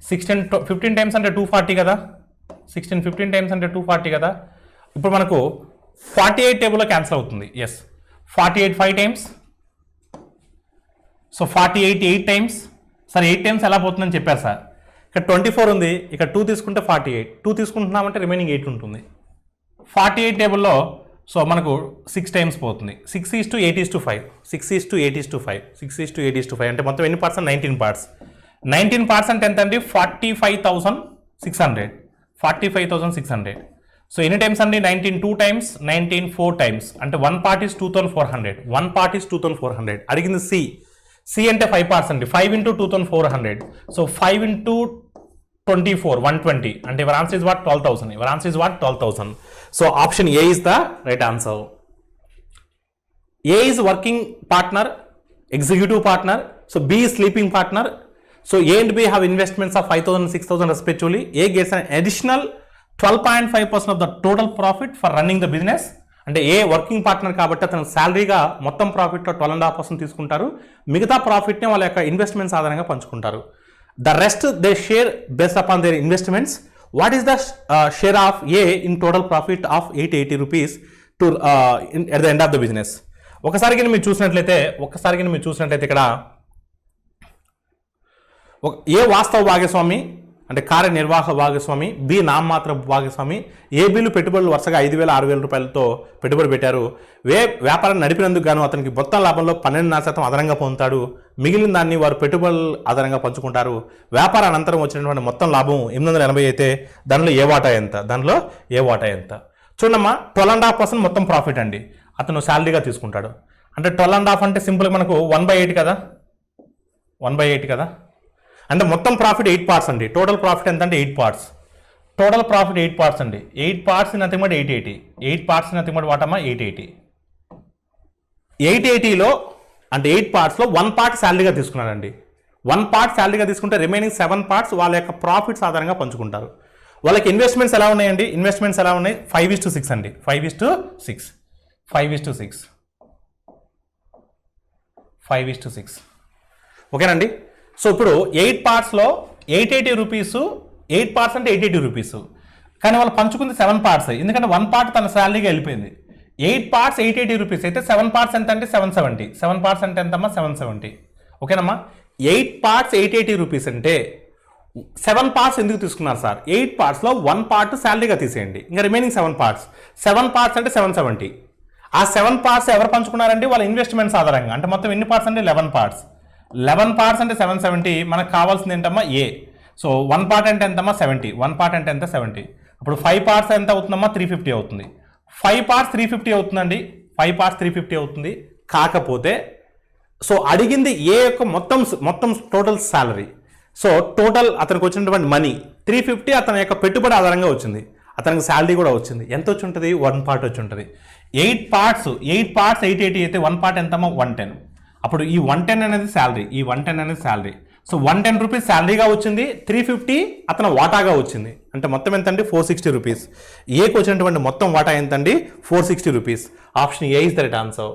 15 టైమ్స్ అంటే 240 కదా, 15 టైమ్స్ అంటే 240 కదా. ఇప్పుడు మనకు 48 టేబుల్లో క్యాన్సిల్ అవుతుంది. Yes, 48 5 times, so 48 8 times. Sir 8 times ఎలా పోతుందని చెప్పారు సార్. ఇక్కడ 24 ఉంది, ఇక్కడ 2 తీసుకుంటే 48, 2 తీసుకుంటున్నామంటే రిమైనింగ్ 8 ఉంటుంది. 48 టేబుల్లో సో మనకు 6 టైమ్స్ పోతుంది. 6:8:5, 6:8:5 అంటే మొత్తం ఎన్ని పార్ట్స్? 19 పార్ట్స్. 19 పార్ట్స్ అంటే ఎంత అండి? 45,600. 45,600. సో ఎన్ని టైమ్స్ అండి? 19 2 టైమ్స్, 19 4 టైమ్స్, అంటే 1 పార్ట్ ఈస్ 2,400. 1 part is 2,400. అడిగింది సి అంటే 5 పార్ట్స్ అండి. 5 into 2,400. సో 5 into 24 120, అంటే your answer is what? 12,000. Your answer is what? 12,000. So option A is the right answer. A is working partner, executive partner. So B is sleeping partner. So A and B have investments of 5,000 and 6,000 respectively. A gets an additional 12.5% of the total profit for running the business. అంటే ఏ working partner కాబట్టి అతను శాలరీగా మొత్తం ప్రాఫిట్లో 12.5% తీసుకుంటారు. మిగతా ప్రాఫిట్ని వాళ్ళ యొక్క investments ఆధారంగా పంచుకుంటారు. The rest they share based upon their investments. What is the share of A in total profit of 880 rupees to at the end of the business. ఒకసారికి మీరు చూసినట్లయితే ఇక్కడ ఏ వాస్తవ భాగస్వామి అంటే కార్యనిర్వాహక భాగస్వామి, బి నామమాత్ర భాగస్వామి. ఏబీలు పెట్టుబడులు వరుసగా 5,000 6,000 రూపాయలతో పెట్టుబడి పెట్టారు. వ్యాపారం నడిపినందుకు గాను అతనికి మొత్తం లాభంలో 12% అదనంగా పొందుతాడు. మిగిలిన దాన్ని వారు పెట్టుబడులు ఆధారంగా పంచుకుంటారు. వ్యాపార అనంతరం వచ్చినటువంటి మొత్తం లాభం 880 అయితే దానిలో ఏ వాటా ఎంత? చూడమ్మా, 12.5% మొత్తం ప్రాఫిట్ అండి అతను శాలరీగా తీసుకుంటాడు. అంటే 12.5 అంటే సింపుల్గా మనకు 1/8 కదా, 1/8 కదా. అంటే మొత్తం ప్రాఫిట్ 8 పార్ట్స్ అండి. టోటల్ ప్రాఫిట్ ఎంత అంటే 8 పార్ట్స్. టోటల్ ప్రాఫిట్ 8 పార్ట్స్ అండి. 8 parts nothing but 880. 8 parts nothing but వాటమ్మా 880. 880లో అంటే 8 పార్ట్స్లో 1 పార్ట్ శాలరీగా తీసుకున్నారండి. 1 పార్ట్ శాలరీగా తీసుకుంటే రిమైనింగ్ 7 పార్ట్స్ వాళ్ళ యొక్క ప్రాఫిట్స్ ఆధారంగా పంచుకుంటారు. వాళ్ళకి ఇన్వెస్ట్మెంట్స్ ఎలా ఉన్నాయండి? 5:6 అండి. 5:6 ఓకేనండి. సో ఇప్పుడు 8 పార్ట్స్లో 880 రూపీస్, 8 పార్ట్స్ అంటే 880 రూపీస్, కానీ వాళ్ళు పంచుకుంది 7 పార్ట్స్. ఎందుకంటే 1 పార్ట్ తన శాలరీగా వెళ్ళిపోయింది. 8 పార్ట్స్ 880 రూపీస్ అయితే 7 పార్ట్స్ ఎంత అంటే 770. 7 పార్ట్స్ అంటే ఎంతమ్మా? 770. ఓకేనమ్మా. 8 పార్ట్స్ 880 రూపీస్ అంటే 7 పార్ట్స్ ఎందుకు తీసుకున్నారు సార్? 8 పార్ట్స్లో 1 పార్ట్ శాలరీగా తీసేయండి, ఇంకా రిమైనింగ్ 7 పార్ట్స్. 7 పార్ట్స్ అంటే 770. ఆ 7 పార్ట్స్ ఎవరు పంచుకున్నారంటే వాళ్ళ ఇన్వెస్ట్మెంట్స్ ఆధారంగా. అంటే మొత్తం ఎన్ని పార్ట్స్ అంటే 11 పార్ట్స్. 11 పార్ట్స్ అంటే 770. మనకు కావాల్సింది ఏంటమ్మా? ఏ. సో 1 పార్ట్ అంటే ఎంతమ్మా? 70. 1 పార్ట్ అంటే ఎంత? 70. అప్పుడు 5 పార్ట్స్ ఎంత అవుతుందమ్మా? 350 అవుతుంది. 5 పార్ట్స్ 350 అవుతుందండి. 5 పార్ట్స్ 350 అవుతుంది. కాకపోతే సో అడిగింది ఏ యొక్క మొత్తం టోటల్ శాలరీ. సో టోటల్ అతనికి వచ్చినటువంటి మనీ 350 అతని యొక్క పెట్టుబడి ఆధారంగా వచ్చింది. అతనికి శాలరీ కూడా వచ్చింది. ఎంత వచ్చి ఉంటుంది? 1 part వచ్చి ఉంటుంది. 8 parts 880 అయితే 1 part ఎంతమ్మా? 110. అప్పుడు ఈ 110 అనేది శాలరీ, ఈ 110 అనేది శాలరీ. సో 110 రూపీస్ శాలరీగా వచ్చింది, 350 అతను వాటాగా వచ్చింది. అంటే మొత్తం ఎంతండి? 460 రూపీస్. ఏకి వచ్చినటువంటి మొత్తం వాటా ఎంతండి? 460 rupees. Option A is the right answer.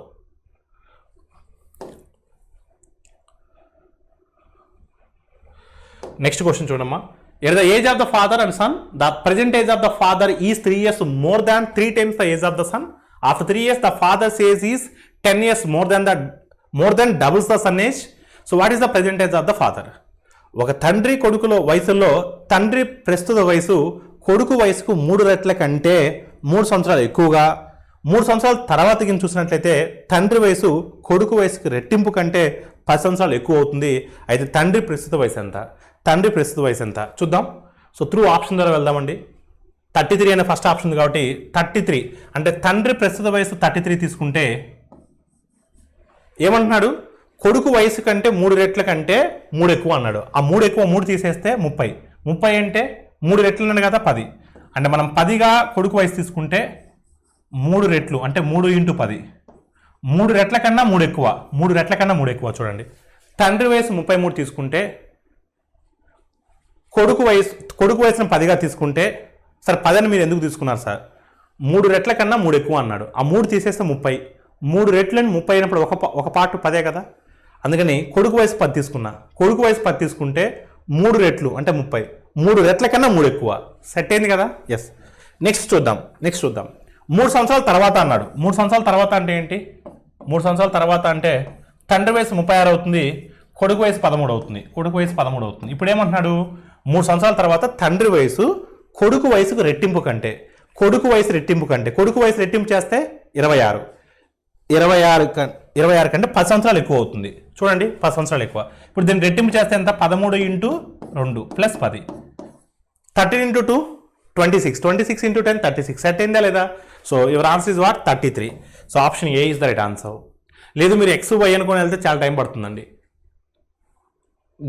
Next question చూడమ్మా. At the age of the father and son, the present age of the father is 3 years more than 3 times the age of the son. After 3 years, the father's age is 10 years more than doubles the son age. So, what is the present age of the father? ఒక తండ్రి కొడుకుల వయసులో తండ్రి ప్రస్తుత వయసు కొడుకు వయసుకు 3 రెట్ల కంటే 3 సంవత్సరాలు ఎక్కువగా, 3 సంవత్సరాల తర్వాత కింద చూసినట్లయితే తండ్రి వయసు కొడుకు వయసుకు రెట్టింపు కంటే 10 సంవత్సరాలు ఎక్కువ అవుతుంది. అయితే తండ్రి ప్రస్తుత వయసు ఎంత? తండ్రి ప్రస్తుత వయసు ఎంత చూద్దాం. సో త్రూ ఆప్షన్ ద్వారా వెళ్దామండి. 33 అనే ఫస్ట్ ఆప్షన్ ఉంది కాబట్టి 33 అంటే తండ్రి ప్రస్తుత వయసు 33 తీసుకుంటే ఏమంటున్నాడు? కొడుకు వయసు కంటే 3 రెట్ల కంటే 3 ఎక్కువ అన్నాడు. ఆ 3 ఎక్కువ 3 తీసేస్తే 30. 30 అంటే 3 రెట్లు అన్నాడు కదా 10. అంటే మనం 10గా కొడుకు వయసు తీసుకుంటే 3 రెట్లు అంటే 3 × 10. 3 రెట్ల కన్నా 3 ఎక్కువ, 3 రెట్ల కన్నా 3 ఎక్కువ. చూడండి, తండ్రి వయసు 33 తీసుకుంటే కొడుకు వయసును 10గా తీసుకుంటే, సార్ 10 అని మీరు ఎందుకు తీసుకున్నారు సార్? 3 రెట్ల కన్నా 3 ఎక్కువ అన్నాడు. ఆ 3 తీసేస్తే 30. 3 రెట్లని 30 అయినప్పుడు ఒక పార్ట్ 10 కదా. అందుకని కొడుకు వయసు 10 తీసుకున్నా. కొడుకు వయసు 10 తీసుకుంటే 3 రెట్లు అంటే 30. 3 రెట్ల కన్నా 3 ఎక్కువ. సెట్ అయింది కదా? ఎస్. నెక్స్ట్ చూద్దాం. 3 సంవత్సరాల తర్వాత అన్నాడు. 3 సంవత్సరాల తర్వాత అంటే ఏంటి? 3 సంవత్సరాల తర్వాత అంటే తండ్రి వయసు 36 అవుతుంది, కొడుకు వయసు 13 అవుతుంది. ఇప్పుడు ఏమంటున్నాడు? 3 సంవత్సరాల తర్వాత తండ్రి వయసు కొడుకు వయసుకు రెట్టింపు కంటే, కొడుకు వయసు రెట్టింపు చేస్తే 26. 26 కంటే 10 సంవత్సరాలు ఎక్కువ అవుతుంది. చూడండి, 10 సంవత్సరాలు ఎక్కువ. ఇప్పుడు దీన్ని రెట్టింపు చేస్తే ఎంత? 13 × 2 + 10. 13 × 2 26. 26 × 10 36. సెట్ అయిందా లేదా? So your answer is what? 33. So option A is the right answer. లేదు మీరు ఎక్స్ వై అనుకుని వెళ్తే చాలా టైం పడుతుందండి.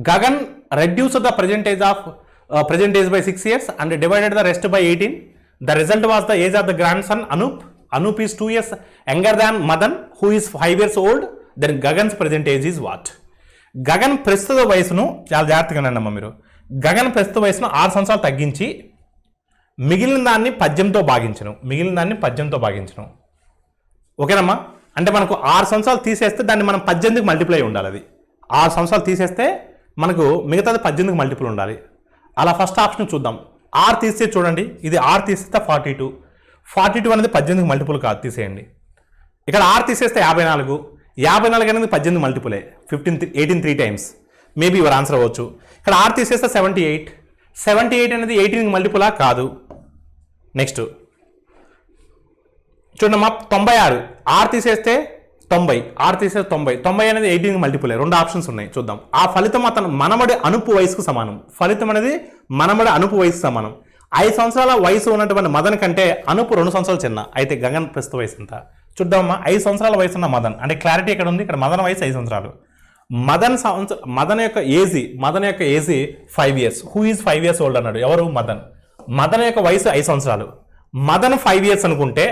Gagan reduced the present age by 6 years and divided the rest by 18. The result was the age of the grandson Anup. Anup is 2 years younger than Madan, who is 5 years old. Then Gagan's present age is what? Gagan ప్రస్తుత వయసును చాలా జాగ్రత్తగా అన్నమ్మా మీరు. గగన్ ప్రస్తుత వయసును 6 సంవత్సరాలు తగ్గించి మిగిలిన దాన్ని 18తో భాగించను. ఓకేనమ్మా? అంటే మనకు 6 సంవత్సరాలు తీసేస్తే దాన్ని మనం 18కి మల్టిప్లై ఉండాలి. అది 6 సంవత్సరాలు తీసేస్తే మనకు మిగతాది 18కి మల్టిపుల్ ఉండాలి. అలా ఫస్ట్ ఆప్షన్ చూద్దాం. 6 తీస్తే చూడండి, ఇది 6 తీసేస్తే 42. 42 అనేది 18కి మల్టిపుల్ కాదు, తీసేయండి. ఇక్కడ 6 తీసేస్తే 54. 54 అనేది 18కి మల్టిపులే, 18 3 టైమ్స్. మేబీ యువర్ ఆన్సర్ అవ్వచ్చు. ఇక్కడ 6 తీసేస్తే 78. 78 అనేది 18కి మల్టిపులా? కాదు. నెక్స్ట్ చూడండి మా 96. 6 తీసేస్తే 90. 6 తీసేస్తే 90. 90 అనేది 18కి మల్టిపులే. 2 ఆప్షన్స్ ఉన్నాయి, చూద్దాం. ఆ ఫలితం అతను మనమడి అనుపు వయసుకు సమానం. 5 సంవత్సరాల వయసు ఉన్నటువంటి మదన్ కంటే అనుపు 2 సంవత్సరాలు చిన్న. అయితే గగన్ ప్రస్తుత వయసు ఎంత చూద్దామమ్మా. 5 సంవత్సరాల వయసు ఉన్న మదన్ అంటే క్లారిటీ ఎక్కడ ఉంది? ఇక్కడ మదన్ వయసు 5 సంవత్సరాలు. మదన్ యొక్క age 5 years. Who is 5 years old అన్నాడు. ఎవరు? మదన్ యొక్క వయసు 5 సంవత్సరాలు. మదన్ 5 years అనుకుంటే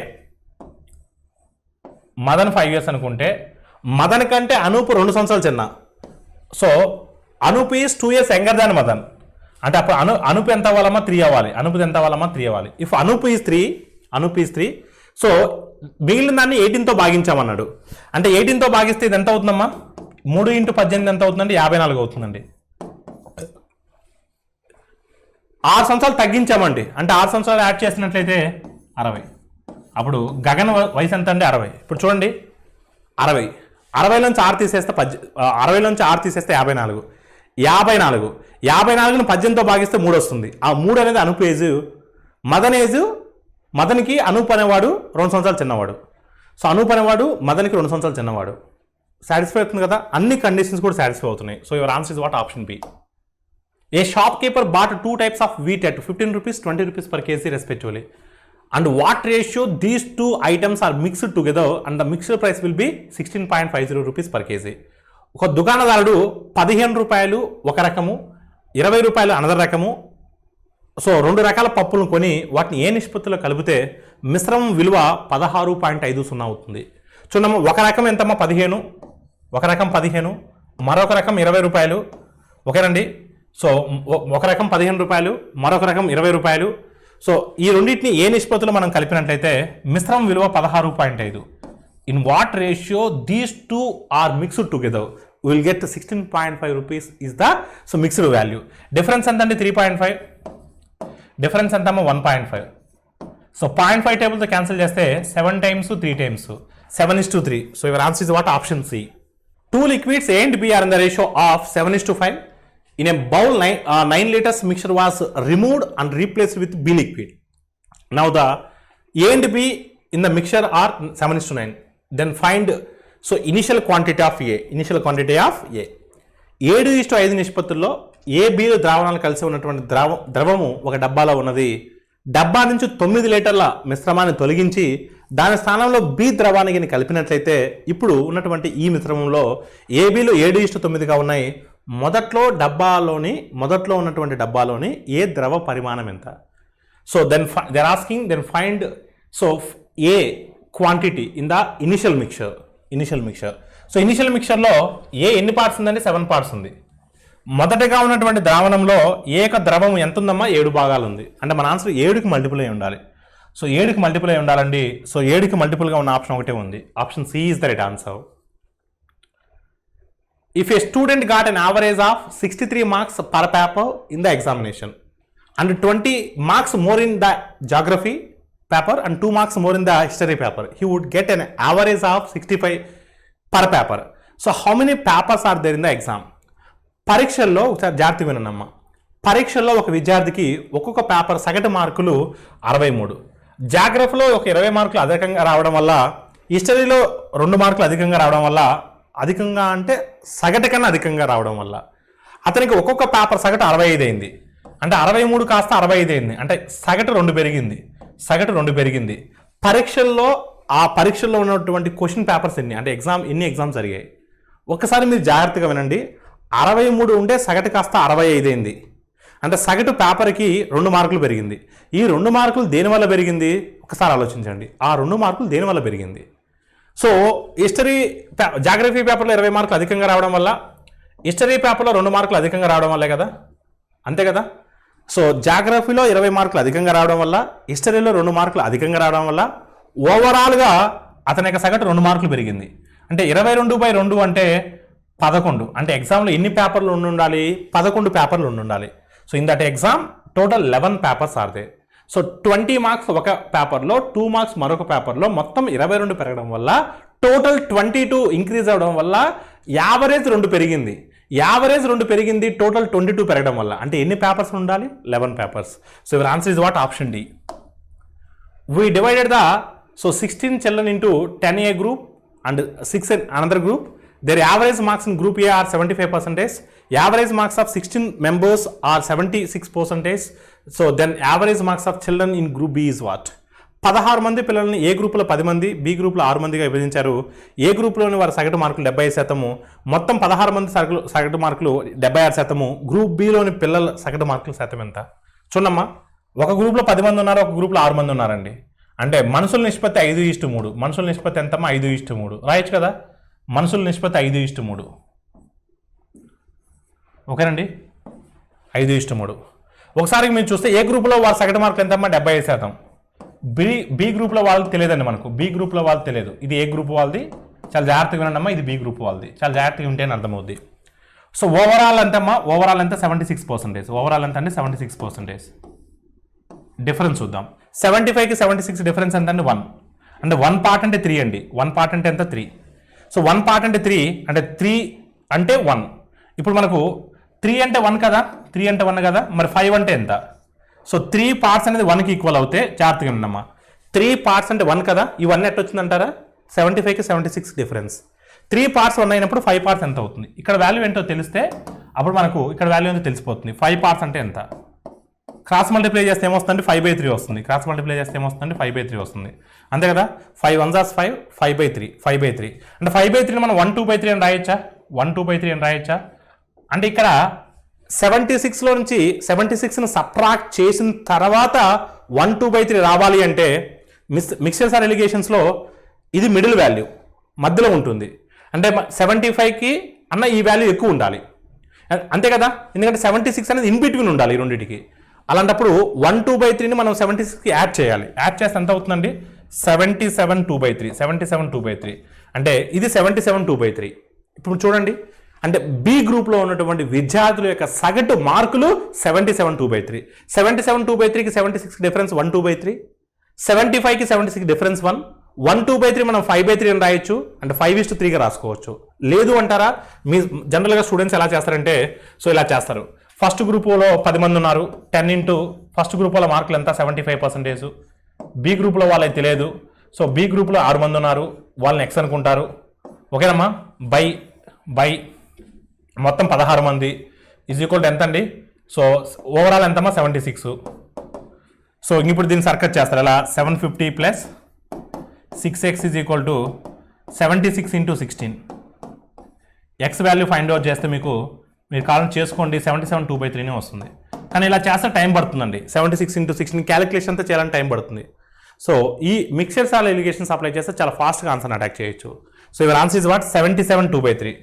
మదన్ కంటే అనూప్ 2 సంవత్సరాలు చిన్న. So Anoop is 2 years younger than Madan. అంటే అప్పుడు అనూప్ ఎంత అవ్వాలమ్మా? 3 అవ్వాలి. ఇఫ్ అనూప్ ఈజ్ 3, సో మిగిలిన దాన్ని 18తో భాగించామన్నాడు. అంటే 18తో భాగిస్తే ఇది ఎంత అవుతుందమ్మా? 3 × 18 ఎంత అవుతుందండి? 54 అవుతుందండి. 6 సంవత్సరాలు తగ్గించామండి. అంటే 6 సంవత్సరాలు యాడ్ చేసినట్లయితే 60. అప్పుడు గగన్ వయసు ఎంత అండి? 60. ఇప్పుడు చూడండి, 60లోంచి 6 తీసేస్తే 54. 54ని 18తో భాగిస్తే 3 వస్తుంది. ఆ 3 అనేది అనూప్ ఏజ్. మదన్కి అనూప్ అనేవాడు 2 సంవత్సరాలు చిన్నవాడు. సో అనూప్ అనేవాడు మదన్కి 2 సంవత్సరాలు చిన్నవాడు. సాటిస్ఫై అవుతుంది కదా? అన్ని కండిషన్స్ కూడా సాటిస్ఫై అవుతున్నాయి. So your answer is what? Option B. A shopkeeper bought 2 types of wheat at 15 rupees, 20 rupees per kg respectively. And what ratio these 2 items are mixed together and the mixed price will be 16.50 rupees per kg. ఒక దుకాణదారుడు 15 రూపాయలు ఒక రకము, 20 రూపాయలు another రకము so 2 రకాల పప్పులను కొని వాటిని ఏ నిష్పత్తిలో కలిపితే మిశ్రమం విలువ 16.50 అవుతుంది. చూడమ్మా, ఒక రకం ఎంతమ్మా 15, ఒక రకం 15, మరొక రకం 20 రూపాయలు. ఓకేనండి. సో ఒక రకం 15 రూపాయలు, మరొక రకం 20 రూపాయలు. సో ఈ రెండింటిని ఏ నిష్పత్తిలో మనం కలిపినట్లయితే మిశ్రమం విలువ 16.5. In what ratio these two are mixed together will get 16.5 rupees is the so mixed value. Difference ఎంత అండి? 3.5. డిఫరెన్స్ ఎంత అమ్మా? 1.5. సో 0.5 టేబుల్తో క్యాన్సిల్ చేస్తే 7 times 3 times 7:3. So your answer is what? Option C. 2 liquids A and B are in the ratio of 7:5. In a bowl, 9 liters mixture was removed and replaced with B liquid. Now the A and B in the mixture are 7:9. Then find initial quantity of A. Initial quantity of A. 7:5 నిష్పత్తుల్లో A, B ద్రావణాలు కలిసి ఉన్నటువంటి ద్రవము ఒక డబ్బాలో ఉన్నది. డబ్బా నుంచి 9 లీటర్ల మిశ్రమాన్ని తొలగించి దాని స్థానంలో B ద్రవానికి కలిపినట్లయితే ఇప్పుడు ఉన్నటువంటి ఈ మిశ్రమంలో ఏబీలు 7:9గా ఉన్నాయి. మొదట్లో ఉన్నటువంటి డబ్బాలోని ఏ ద్రవ పరిమాణం ఎంత? So then they're asking then find A quantity in the initial mixture. So initial మిక్చర్లో ఏ ఎన్ని పార్ట్స్ ఉందండి? 7 పార్ట్స్ ఉంది. మొదటగా ఉన్నటువంటి ద్రావణంలో ఏక ద్రవం ఎంత ఉందమ్మా? 7 భాగాలు ఉంది. అంటే మన ఆన్సర్ 7కి మల్టిపుల్ అయి ఉండాలి. సో 7కి మల్టిపుల్ అయి ఉండాలండి. సో 7కి మల్టిపుల్గా ఉన్న ఆప్షన్ ఒకటే ఉంది. Option C is the right answer. If a student got an average of 63 marks per paper in the examination and 20 marks more in the geography paper and 2 marks more in the history paper, he would get an average of 65 per paper. So how many papers are there in the exam? పరీక్షల్లో ఒకసారి జాగ్రత్త వినమ్మా. పరీక్షల్లో ఒక విద్యార్థికి ఒక్కొక్క paper సగటు మార్కులు 63, జాగ్రఫీలో ఒక 20 మార్కులు అధికంగా రావడం వల్ల, హిస్టరీలో 2 మార్కులు అధికంగా రావడం వల్ల, అధికంగా అంటే సగటు కన్నా అధికంగా రావడం వల్ల అతనికి ఒక్కొక్క పేపర్ సగటు 65 అయింది. అంటే 63 కాస్త 65 అయింది. అంటే సగటు 2 పెరిగింది. పరీక్షల్లో ఉన్నటువంటి క్వశ్చన్ పేపర్స్ ఎన్ని ఎగ్జామ్స్ జరిగాయి ఒక్కసారి మీరు జాగ్రత్తగా వినండి. 63 ఉంటే సగటు కాస్త 65 అయింది. అంటే సగటు పేపర్కి 2 మార్కులు పెరిగింది. ఈ 2 మార్కులు దేనివల్ల పెరిగింది? ఒకసారి ఆలోచించండి. ఆ 2 మార్కులు దేనివల్ల పెరిగింది? సో జాగ్రఫీ పేపర్లో 20 మార్కులు అధికంగా రావడం వల్ల, హిస్టరీ పేపర్లో 2 మార్కులు అధికంగా రావడం వల్లే కదా, అంతే కదా. సో జాగ్రఫీలో 20 మార్కులు అధికంగా రావడం వల్ల, హిస్టరీలో 2 మార్కులు అధికంగా రావడం వల్ల ఓవరాల్గా అతని యొక్క సగటు 2 మార్కులు పెరిగింది. అంటే 22/2 అంటే 11. అంటే ఎగ్జామ్లో ఎన్ని పేపర్లు ఉండాలి? 11 పేపర్లు ఉండాలి. So in that exam total 11 papers are they. So 20 marks ఒక పేపర్లో, 2 మార్క్స్ మరొక పేపర్లో, మొత్తం 22 పెరగడం వల్ల, టోటల్ 22 ఇంక్రీజ్ అవ్వడం వల్ల యావరేజ్ 2 పెరిగింది. టోటల్ 22 పెరగడం వల్ల అంటే ఎన్ని పేపర్స్ ఉండాలి? 11 papers. So your answer is what? Option D. We divided the 16 children into 10A group and 6 in another group. Their average marks in group A are 75%. Average marks of 16 members are 76%. So then average marks of children in group B is what? 16 మంది పిల్లల్ని ఏ గ్రూప్లో 10 మంది, B గ్రూప్లో 6 మందిగా విభజించారు. ఏ గ్రూప్లోని వారి సగటు మార్కులు 75%, మొత్తం 16 మంది సగటు మార్కులు 76%. గ్రూప్ బిలోని పిల్లల సగటు మార్కుల శాతం ఎంత? చూడమ్మా, ఒక గ్రూప్లో 10 మంది ఉన్నారు, ఒక గ్రూప్లో 6 మంది ఉన్నారండి. అంటే మనుషుల నిష్పత్తి 5:3. మనుషుల నిష్పత్తి ఎంతమ్మా? 5:3 రాయొచ్చు కదా. మనుషుల నిష్పత్తి 5:3. ఓకేనండి, 5:3. ఒకసారి మీరు చూస్తే ఏ గ్రూప్లో వారి సగటు మార్కులు ఎంతమ్మా? 75%. బి గ్రూప్లో వాళ్ళకి తెలియదండి మనకు. బి గ్రూప్లో వాళ్ళకి తెలియదు. ఇది ఏ గ్రూప్ వాళ్ళది? చాలా జాగ్రత్తగా వినండి అమ్మా. ఇది బి గ్రూప్ వాళ్ళది. చాలా జాగ్రత్తగా ఉంటేనే అర్థమవుద్ది. సో ఓవరాల్ ఎంతమ్మా? ఓవరాల్ ఎంత? 76%. ఓవరాల్ ఎంత అండి? 76%. డిఫరెన్స్ చూద్దాం. 75కి 76 డిఫరెన్స్ ఎంత అండి? 1. అంటే 1 పార్ట్ అంటే 3 అండి. 1 పార్ట్ అంటే ఎంత? 3. సో 1 పార్ట్ అంటే 3 అంటే 3 అంటే 1. ఇప్పుడు మనకు 3 అంటే 1 కదా, 3 అంటే 1 కదా. మరి 5 అంటే ఎంత? సో 3 పార్ట్స్ అనేది 1కి ఈక్వల్ అవుతే జాగ్రత్తగా ఉండమ్మా. 3 పార్ట్స్ అంటే 1 కదా. ఈ 1 ఎట్ వచ్చిందంటారా? 75కి 76 డిఫరెన్స్. 3 పార్ట్స్ 1 అయినప్పుడు 5 పార్ట్స్ ఎంత అవుతుంది? ఇక్కడ వాల్యూ ఏంటో తెలిస్తే అప్పుడు మనకు ఇక్కడ వాల్యూ ఏంటో తెలిసిపోతుంది. 5 పార్ట్స్ అంటే ఎంత? క్రాస్ మల్టిప్లై చేస్తే ఏమొస్తుంది? 5/3 వస్తుంది. క్రాస్ మల్టిప్లై చేస్తే ఏమొస్తుంది? 5/3 వస్తుంది. అంతే కదా. 5 1 5, 5/3 అంటే 5/3 మనం 1 2/3 అని రాయొచ్చా? 1 2/3 అని రాయొచ్చా? అంటే ఇక్కడ 76లో నుంచి 76ను సబ్ట్రాక్ట్ చేసిన తర్వాత 1/2/3 రావాలి అంటే మిక్స్చర్ సార్ ఎలిగేషన్స్లో ఇది మిడిల్ వాల్యూ మధ్యలో ఉంటుంది. అంటే 75కి అన్న ఈ వాల్యూ ఎక్కువ ఉండాలి అంతే కదా, ఎందుకంటే 76 అనేది ఇన్ బిట్వీన్ ఉండాలి ఈ రెండింటికి. అలాంటప్పుడు 1/2/3ని మనం 76కి యాడ్ చేయాలి. యాడ్ చేస్తే ఎంత అవుతుందండి 77/2/3 అంటే ఇది 77/2/3. ఇప్పుడు చూడండి, అంటే బి గ్రూప్లో ఉన్నటువంటి విద్యార్థుల యొక్క సగటు మార్కులు 77/2/3. 77/2/3కి 76 డిఫరెన్స్ 1/2/3, 75కి 76 డిఫరెన్స్ 1, 1/2/3 మనం 5/3 అని రాయొచ్చు, అంటే 5:3గా రాసుకోవచ్చు. లేదు అంటారా, మీ జనరల్గా స్టూడెంట్స్ ఎలా చేస్తారంటే సో ఇలా చేస్తారు. ఫస్ట్ గ్రూప్లో 10 మంది ఉన్నారు, 10 ఇంటూ ఫస్ట్ గ్రూప్ వాళ్ళ మార్కులు ఎంత 75%. బి గ్రూప్లో వాళ్ళకి తెలియదు, సో బి గ్రూప్లో 6 మంది ఉన్నారు, వాళ్ళని ఎక్స్ అనుకుంటారు. ఓకేనమ్మా, బై మొత్తం 16 మంది ఈజ్ ఈక్వల్ టు ఎంత అండి, సో ఓవరాల్ ఎంతమ్మా 76. సో ఇప్పుడు దీన్ని సర్కట్ చేస్తారు ఎలా, 750 plus 6x is equal to 76 into 16. X value find out చేస్తే మీరు కాలం చేసుకోండి 77/2/3 వస్తుంది. కానీ ఇలా చేస్తే టైం పడుతుందండి, 76 ఇంటూ 16 క్యాలిక్యులేషన్ అంతా చేయాలని టైం పడుతుంది. సో ఈ మిక్సర్ సాల్ ఎలిగేషన్స్ అప్లై చేస్తే చాలా ఫాస్ట్గా ఆన్సర్ అటాక్ చేయొచ్చు. So your answer is what 77/2/3.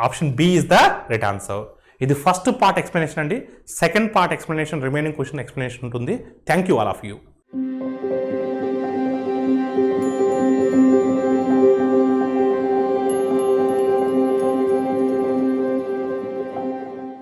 Option B is the right answer. ఇది ఫస్ట్ పార్ట్ ఎక్స్ప్లెనేషన్ అండి. Second part explanation remaining question explanation ఉంటుంది. Thank you all of you.